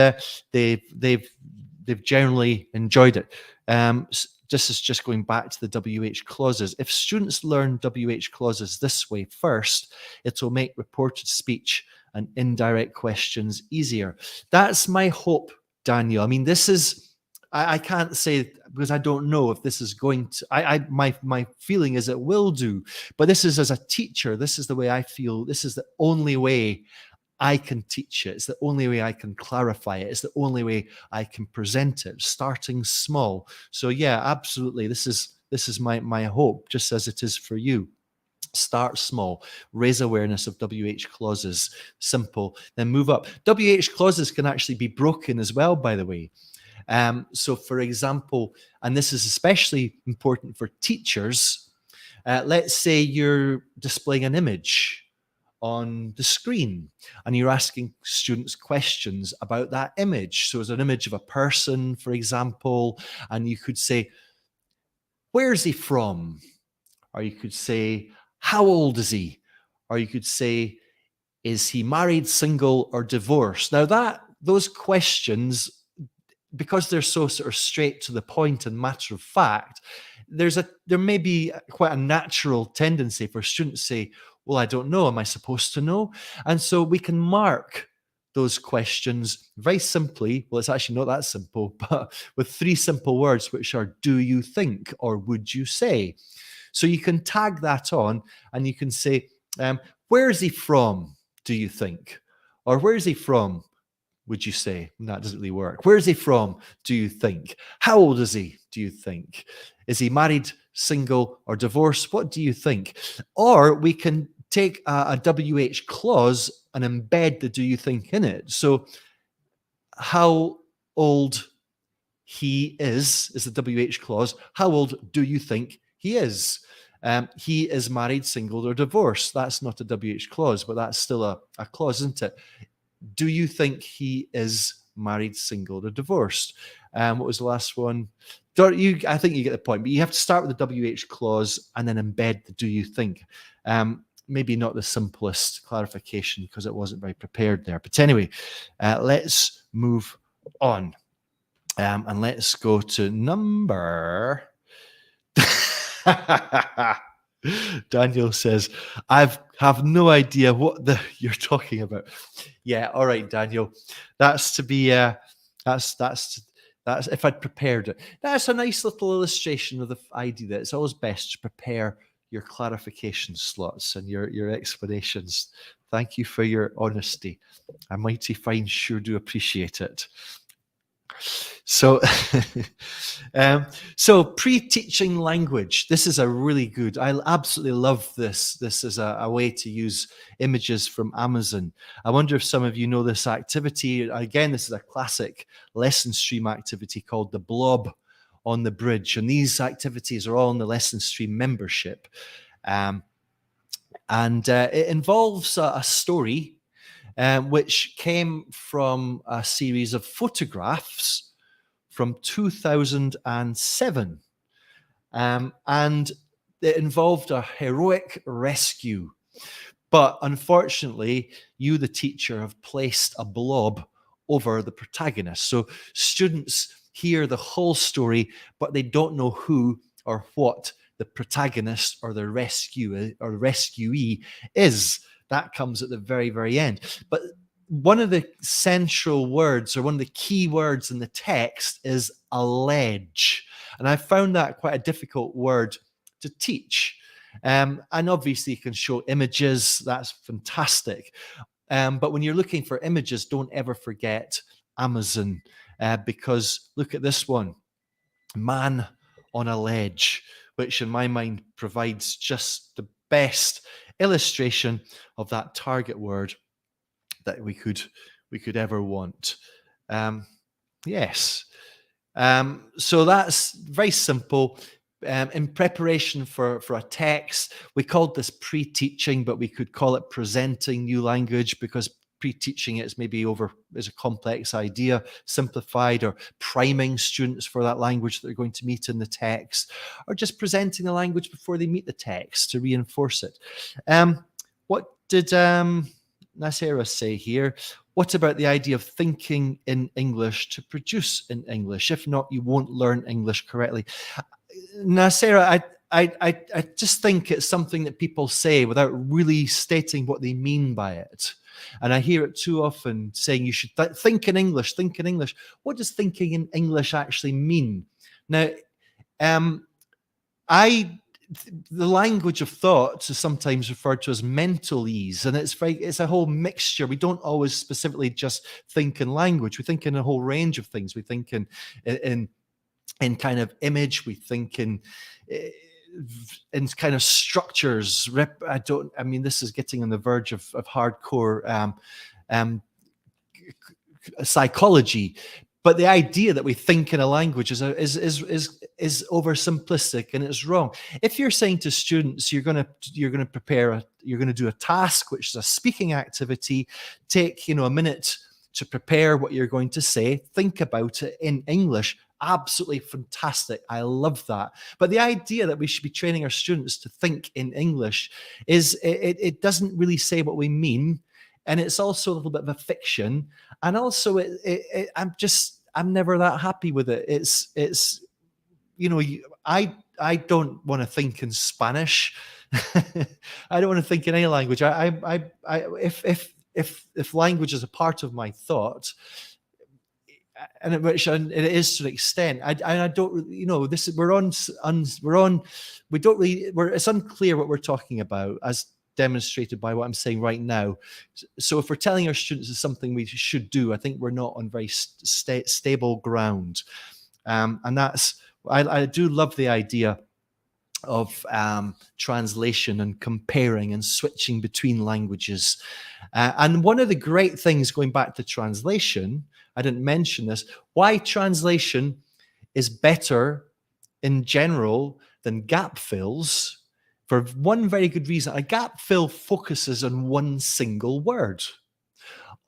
they've generally enjoyed it. This is just going back to the WH clauses. If students learn WH clauses this way first, it will make reported speech and indirect questions easier. That's my hope, Daniel. I mean, this is. I can't say because I don't know if this is going to. My feeling is it will do, but this is as a teacher. This is the way I feel. This is the only way I can teach it. It's the only way I can clarify it. It's the only way I can present it. Starting small. So yeah, absolutely. This is my hope, just as it is for you. Start small, raise awareness of WH clauses, simple, then move up. WH clauses can actually be broken as well, by the way. So for example, and this is especially important for teachers, let's say you're displaying an image on the screen and you're asking students questions about that image. So it's an image of a person, for example, and you could say, where's he from? Or you could say, how old is he? Or you could say, is he married, single, or divorced? Now those questions, because they're so sort of straight to the point and matter of fact, there may be quite a natural tendency for students to say, well, I don't know. Am I supposed to know? And so we can mark those questions very simply. Well, it's actually not that simple, but with 3 simple words, which are, do you think, or would you say? So you can tag that on and you can say, where is he from, do you think? Or where is he from, would you say? That doesn't really work. Where is he from, do you think? How old is he, do you think? Is he married, single, or divorced? What do you think? Or we can take a WH clause and embed the do you think in it. So how old he is the WH clause. How old do you think he is? He is married, single, or divorced. That's not a WH clause, but that's still a clause, isn't it? Do you think he is married, single, or divorced? What was the last one? I think you get the point, but you have to start with the WH clause and then embed the do you think. Maybe not the simplest clarification because it wasn't very prepared there. But anyway, let's move on. And let's go to number... Daniel says, I have no idea what you're talking about. Yeah, all right, Daniel. That's to be that's if I'd prepared it. That's a nice little illustration of the idea that it's always best to prepare your clarification slots and your explanations. Thank you for your honesty. A mighty fine, sure do appreciate it. So, so pre-teaching language. This is a really good. I absolutely love this. This is a way to use images from Amazon. I wonder if some of you know this activity. Again, this is a classic lesson stream activity called the Blob on the Bridge, and these activities are all in the lesson stream membership, and it involves a story. Which came from a series of photographs from 2007. And it involved a heroic rescue. But unfortunately, you, the teacher, have placed a blob over the protagonist. So students hear the whole story, but they don't know who or what the protagonist or the rescuee is. That comes at the very, very end. But one of the central words or one of the key words in the text is allege. And I found that quite a difficult word to teach. And obviously you can show images. That's fantastic. But when you're looking for images, don't ever forget Amazon, because look at this one, man on a ledge, which in my mind provides just the best illustration of that target word that we could ever want. Yes. So that's very simple. In preparation for a text, we called this pre-teaching, but we could call it presenting new language, because pre-teaching is a complex idea, simplified, or priming students for that language that they're going to meet in the text, or just presenting the language before they meet the text to reinforce it. What did Nasera say here? What about the idea of thinking in English to produce in English? If not, you won't learn English correctly. Nasera, I just think it's something that people say without really stating what they mean by it. And I hear it too often, saying you should think in English, think in English. What does thinking in English actually mean? Now, the language of thought is sometimes referred to as mentalese, and it's a whole mixture. We don't always specifically just think in language. We think in a whole range of things. We think in kind of image. We think in kind of structures. This is getting on the verge of hardcore psychology. But the idea that we think in a language is oversimplistic, and it's wrong. If you're saying to students you're going to do a task, which is a speaking activity, take a minute to prepare what you're going to say, think about it in English. Absolutely fantastic. I love that. But the idea that we should be training our students to think in English it doesn't really say what we mean. And it's also a little bit of a fiction. And also I'm never that happy with it. I don't want to think in Spanish. I don't want to think in any language. If language is a part of my thought, and it is to an extent, I don't, it's unclear what we're talking about, as demonstrated by what I'm saying right now. So if we're telling our students it's something we should do, I think we're not on very stable ground. And I do love the idea of translation and comparing and switching between languages. And one of the great things, going back to translation, I didn't mention this, why translation is better in general than gap fills, for one very good reason. A gap fill focuses on one single word.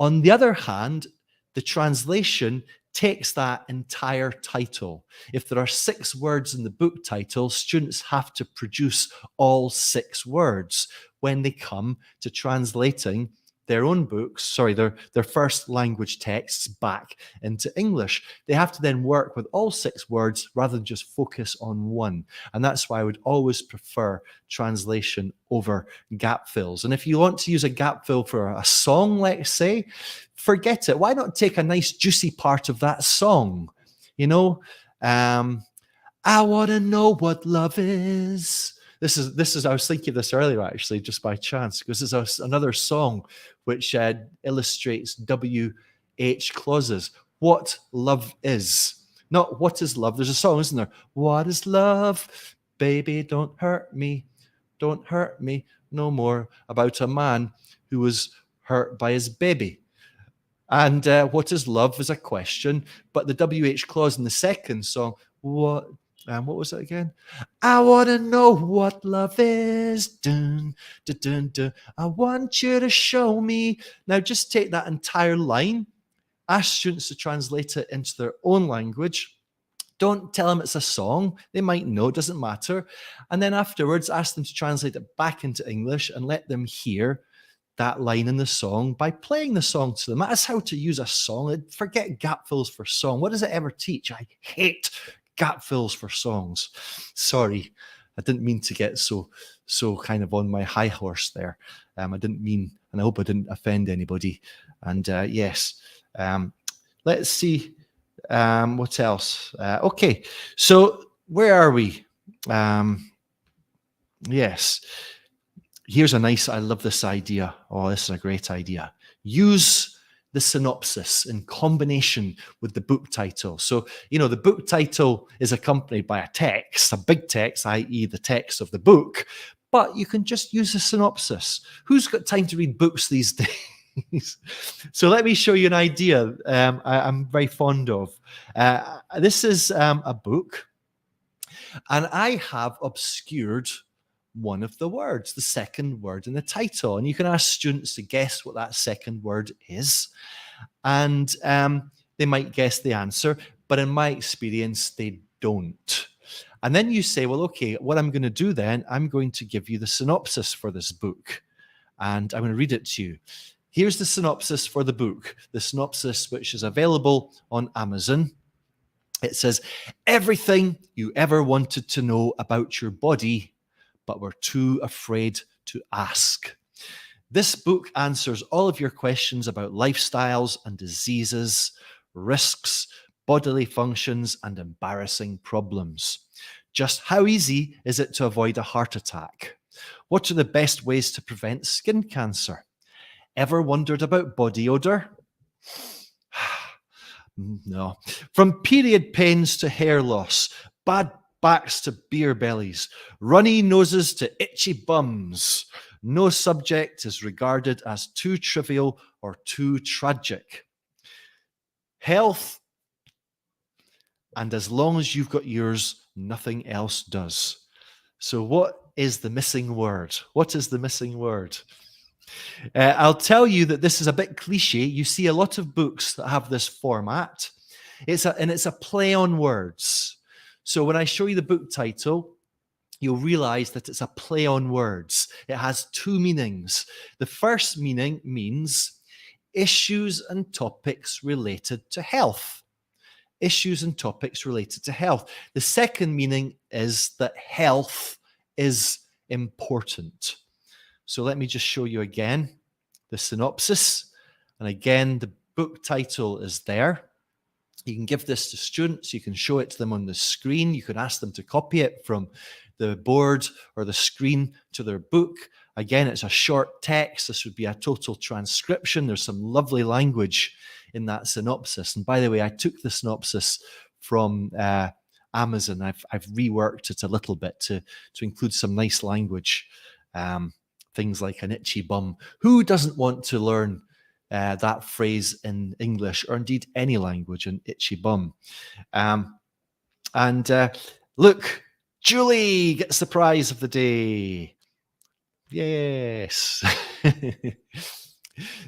On the other hand, the translation takes that entire title. If there are 6 words in the book title, students have to produce all 6 words when they come to translating their own books, their first language texts back into English. They have to then work with all 6 words rather than just focus on one. And that's why I would always prefer translation over gap fills. And if you want to use a gap fill for a song, let's say, forget it. Why not take a nice juicy part of that song? I want to know what love is. This is. I was thinking of this earlier, actually, just by chance, because there's another song which illustrates WH clauses. What love is, not what is love. There's a song, isn't there? What is love, baby? Don't hurt me no more. About a man who was hurt by his baby. And what is love is a question, but the WH clause in the second song, what was it again? I want to know what love is. Dun, dun, dun, dun. I want you to show me. Now, just take that entire line, ask students to translate it into their own language. Don't tell them it's a song. They might know, it doesn't matter. And then afterwards, ask them to translate it back into English and let them hear that line in the song by playing the song to them. That's how to use a song. Forget gap fills for song. What does it ever teach? I hate gap fills for songs. Sorry, I didn't mean to get so kind of on my high horse there. I didn't mean, and I hope I didn't offend anybody. And yes, let's see what else. Okay, so where are we? Yes. Here's I love this idea. Oh, this is a great idea. Use the synopsis in combination with the book title. So, the book title is accompanied by a text, a big text, i.e., the text of the book, but you can just use a synopsis. Who's got time to read books these days? So, let me show you an idea I'm very fond of. This is a book, and I have obscured one of the words, the second word in the title. And you can ask students to guess what that second word is. And they might guess the answer, but in my experience, they don't. And then you say, well, okay, what I'm going to do then, I'm going to give you the synopsis for this book. And I'm going to read it to you. Here's the synopsis for the book, the synopsis which is available on Amazon. It says, everything you ever wanted to know about your body, but were too afraid to ask. This book answers all of your questions about lifestyles and diseases, risks, bodily functions, and embarrassing problems. Just how easy is it to avoid a heart attack? What are the best ways to prevent skin cancer? Ever wondered about body odor? No. From period pains to hair loss, bad backs to beer bellies, runny noses to itchy bums. No subject is regarded as too trivial or too tragic. Health, and as long as you've got yours, nothing else does. So what is the missing word? What is the missing word? I'll tell you that this is a bit cliche. You see a lot of books that have this format. It's a play on words. So when I show you the book title, you'll realize that it's a play on words. It has two meanings. The first meaning means issues and topics related to health. Issues and topics related to health. The second meaning is that health is important. So let me just show you again the synopsis. And again, the book title is there. You can give this to students. You can show it to them on the screen. You can ask them to copy it from the board or the screen to their book. Again, it's a short text. This would be a total transcription. There's some lovely language in that synopsis. And by the way, I took the synopsis from Amazon. I've reworked it a little bit to include some nice language. Things like an itchy bum. Who doesn't want to learn that phrase in English or indeed any language, an itchy bum? Look, Julie gets the prize of the day. Yes.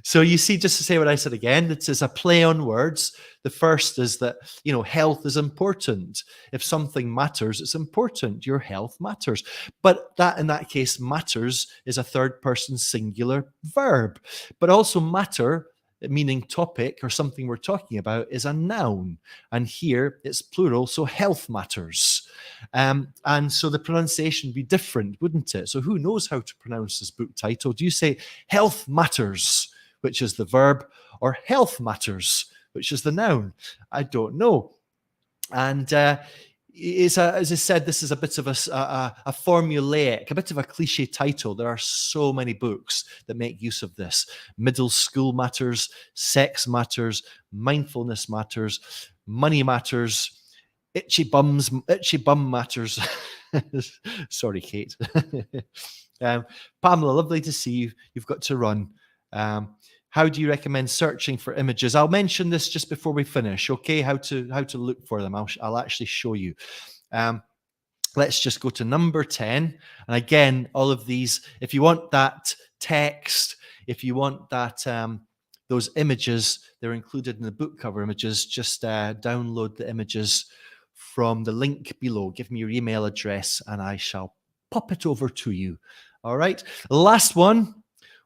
So you see, just to say what I said again, this is a play on words. The first is that, health is important. If something matters, it's important. Your health matters. But that, in that case, matters is a third person singular verb. But also matter, meaning topic or something we're talking about, is a noun. And here it's plural, so health matters. And so the pronunciation would be different, wouldn't it? So who knows how to pronounce this book title? Do you say health matters, which is the verb, or health matters, which is the noun? I don't know. And as I said, this is a bit of a formulaic, a bit of a cliche title. There are so many books that make use of this. Middle school matters, sex matters, mindfulness matters, money matters, itchy bum matters. Sorry, Kate. Pamela, lovely to see you. You've got to run. How do you recommend searching for images? I'll mention this just before we finish, okay? How to look for them. I'll actually show you. Let's just go to number 10. And again, all of these, if you want that text, if you want that those images, they're included in the book cover images. Just download the images from the link below. Give me your email address and I shall pop it over to you. All right. Last one.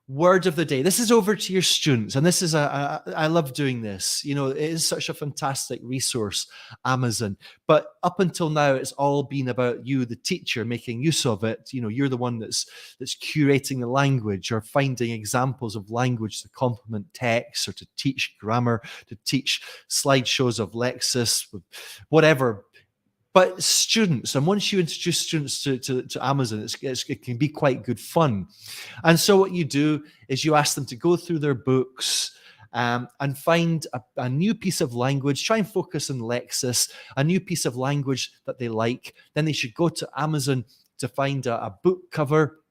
Word of the day. This is over to your students, and this is I love doing this. It is such a fantastic resource, Amazon. But up until now, it's all been about you, the teacher, making use of it. You're the one that's curating the language or finding examples of language to complement text or to teach grammar, to teach slideshows of Lexis, whatever but students, and once you introduce students to Amazon, it can be quite good fun. And so what you do is you ask them to go through their books, and find a new piece of language. Try and focus on Lexis, a new piece of language that they like. Then they should go to Amazon to find a book cover,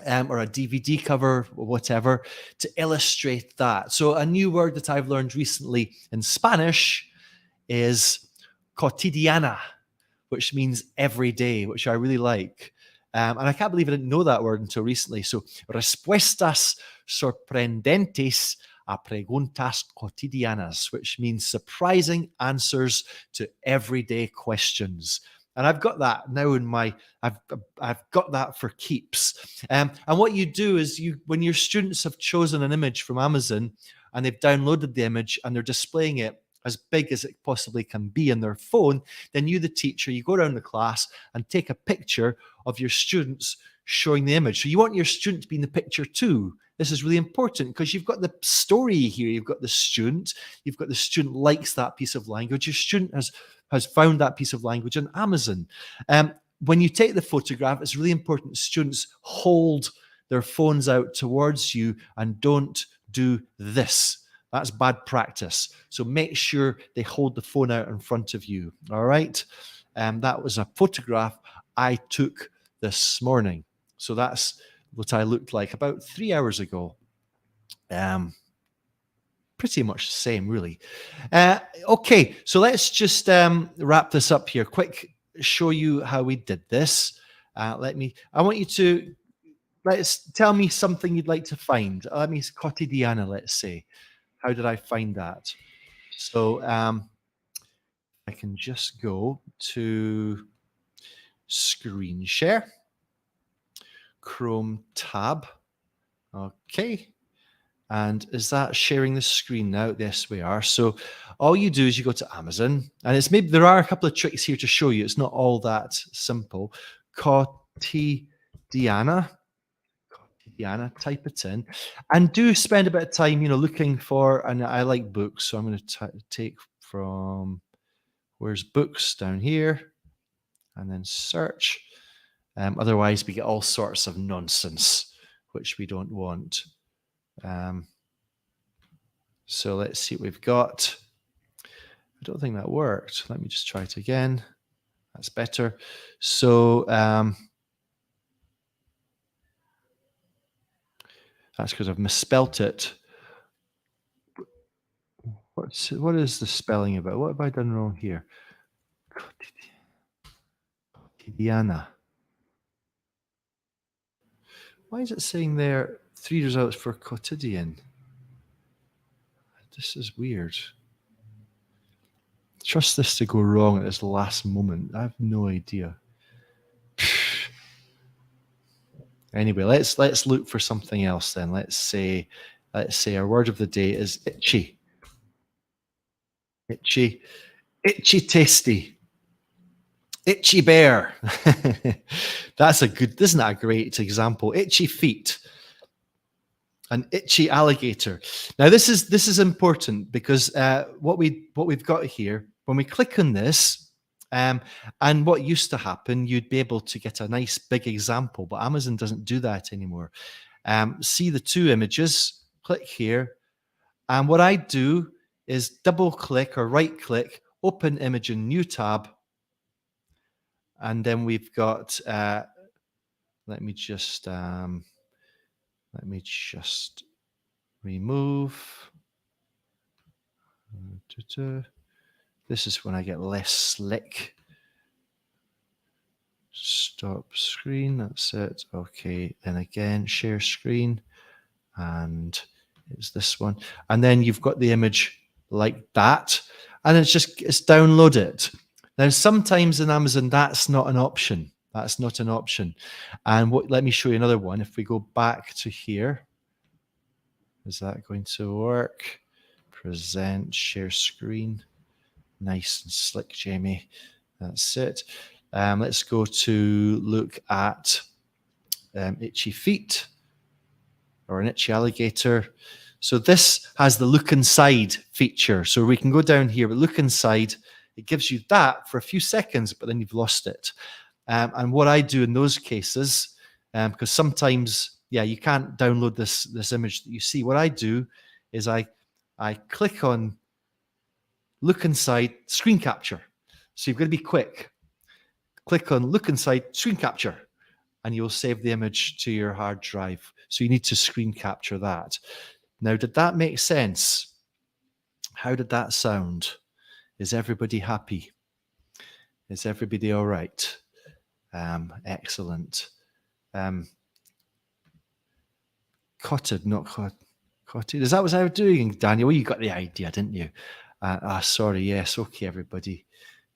or a DVD cover, or whatever, to illustrate that. So a new word that I've learned recently in Spanish is cotidiana, which means every day, which I really like. And I can't believe I didn't know that word until recently. So, respuestas sorprendentes a preguntas cotidianas, which means surprising answers to everyday questions. And I've got that now I've got that for keeps. And what you do is when your students have chosen an image from Amazon and they've downloaded the image and they're displaying it as big as it possibly can be on their phone, then you, the teacher, you go around the class and take a picture of your students showing the image. So you want your student to be in the picture too. This is really important because you've got the story here. You've got the student likes that piece of language. Your student has found that piece of language on Amazon. When you take the photograph, it's really important students hold their phones out towards you and don't do this. That's bad practice. So make sure they hold the phone out in front of you. All right. That was a photograph I took this morning. So that's what I looked like about 3 hours ago. Pretty much the same, really. Okay, so let's just wrap this up here. Quick, show you how we did this. I want you to tell me something you'd like to find. Let me cotidiana, let's say. How did I find that? So I can just go to screen share, Chrome tab. Okay. And is that sharing the screen now? Yes, we are. So all you do is you go to Amazon, and there are a couple of tricks here to show you. It's not all that simple. Cotidiana, type it in, and do spend a bit of time, looking for. And I like books, so I'm going to take from where's books down here, and then search. Otherwise, we get all sorts of nonsense, which we don't want. So let's see what we've got. I don't think that worked. Let me just try it again. That's better. So that's because I've misspelt it. What is the spelling about? What have I done wrong here? Cotidiana. Why is it saying there 3 results for quotidian? This is weird. Trust this to go wrong at this last moment. I have no idea. Anyway, let's look for something else then. Let's say our word of the day is itchy. Itchy tasty. Itchy bear. Isn't that a great example? Itchy feet. An itchy alligator. Now this is important because what we've got here, when we click on this, and what used to happen, you'd be able to get a nice big example, but Amazon doesn't do that anymore. See the two images, click here, and what I do is double click or right click, open image in new tab, and then we've got, let me just remove. This is when I get less slick. Stop screen, that's it. Okay, then again, share screen, and it's this one. And then you've got the image like that, and it's download it. Now, sometimes in Amazon, that's not an option. That's not an option. And let me show you another one. If we go back to here, is that going to work? Present, share screen. Nice and slick, Jamie. That's it. Let's go to look at itchy feet or an itchy alligator. So this has the look inside feature. So we can go down here, but look inside It gives you that for a few seconds, but then you've lost it. And what I do in those cases, because sometimes, you can't download this image that you see. What I do is I click on look inside screen capture. So you've got to be quick. Click on look inside screen capture, and you'll save the image to your hard drive. So you need to screen capture that. Now, did that make sense? How did that sound? Is everybody happy? Is everybody all right? Excellent. Cotted, not cotted. Is that what I was doing, Daniel? Well, you got the idea, didn't you? Sorry. Yes. Okay, everybody.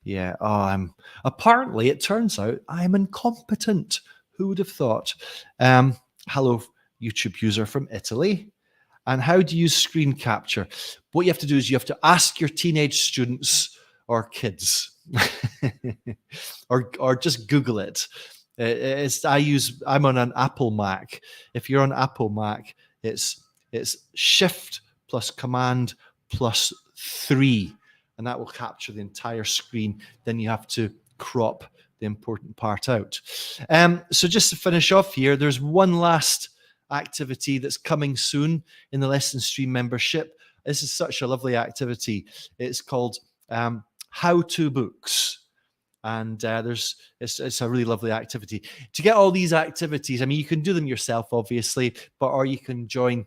Yeah. Apparently, it turns out I'm incompetent. Who would have thought? Hello, YouTube user from Italy. And how do you screen capture? What you have to do is you have to ask your teenage students or kids, or just Google it. I'm on an Apple Mac. If you're on Apple Mac, it's Shift plus Command plus 3, and that will capture the entire screen. Then you have to crop the important part out. So just to finish off here, there's one last activity that's coming soon in the Lesson Stream membership. This is such a lovely activity. It's called How-To Books. And it's a really lovely activity. To get all these activities, I mean, you can do them yourself, obviously, or you can join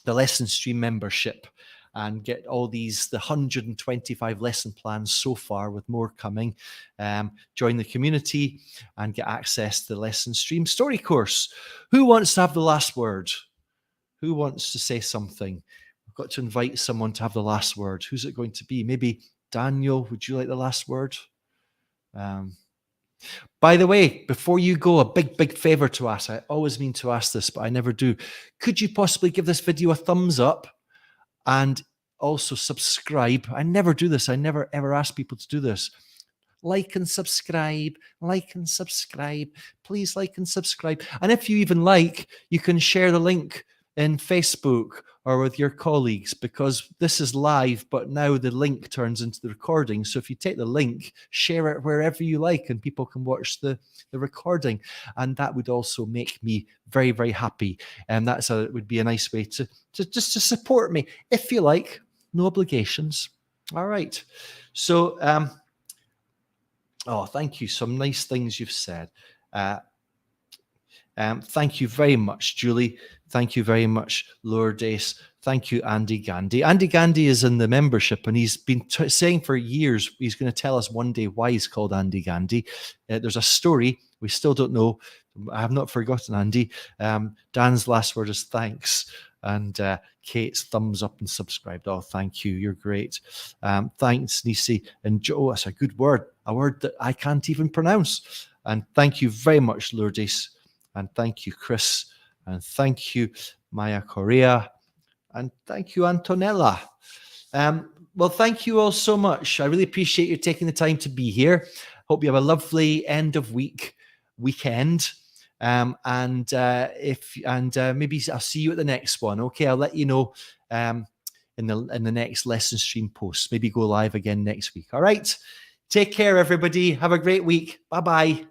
the Lesson Stream membership and get all the 125 lesson plans so far, with more coming. Join the community and get access to the Lesson Stream story course. Who wants to have the last word? Who wants to say something? I've got to invite someone to have the last word. Who's it going to be? Maybe Daniel, would you like the last word? By the way, before you go, a big favor to ask. I always mean to ask this, but I never do. Could you possibly give this video a thumbs up and also subscribe? I never do this. I never ever ask people to do this. Like and subscribe. Please like and subscribe. And if you even you can share the link in Facebook or with your colleagues, because this is live, but now the link turns into the recording. So if you take the link, share it wherever you like, and people can watch the recording. And that would also make me very, very happy. And it would be a nice way to just to support me, if you like. No obligations. All right. So, thank you. Some nice things you've said. Thank you very much, Julie. Thank you very much, Lourdes. Thank you, Andy Gandhi. Andy Gandhi is in the membership, and he's been saying for years he's going to tell us one day why he's called Andy Gandhi. There's a story. We still don't know. I have not forgotten, Andy. Dan's last word is thanks. And Kate's thumbs up and subscribed. Oh, thank you. You're great. Thanks, Nisi. And Joe, that's a good word. A word that I can't even pronounce. And thank you very much, Lourdes. And thank you, Chris. And thank you, Maya Correa. And thank you, Antonella. Well, thank you all so much. I really appreciate you taking the time to be here. Hope you have a lovely end of weekend. Maybe I'll see you at the next one. Okay, I'll let you know in the next lesson stream post. Maybe go live again next week. All right. Take care, everybody. Have a great week. Bye-bye.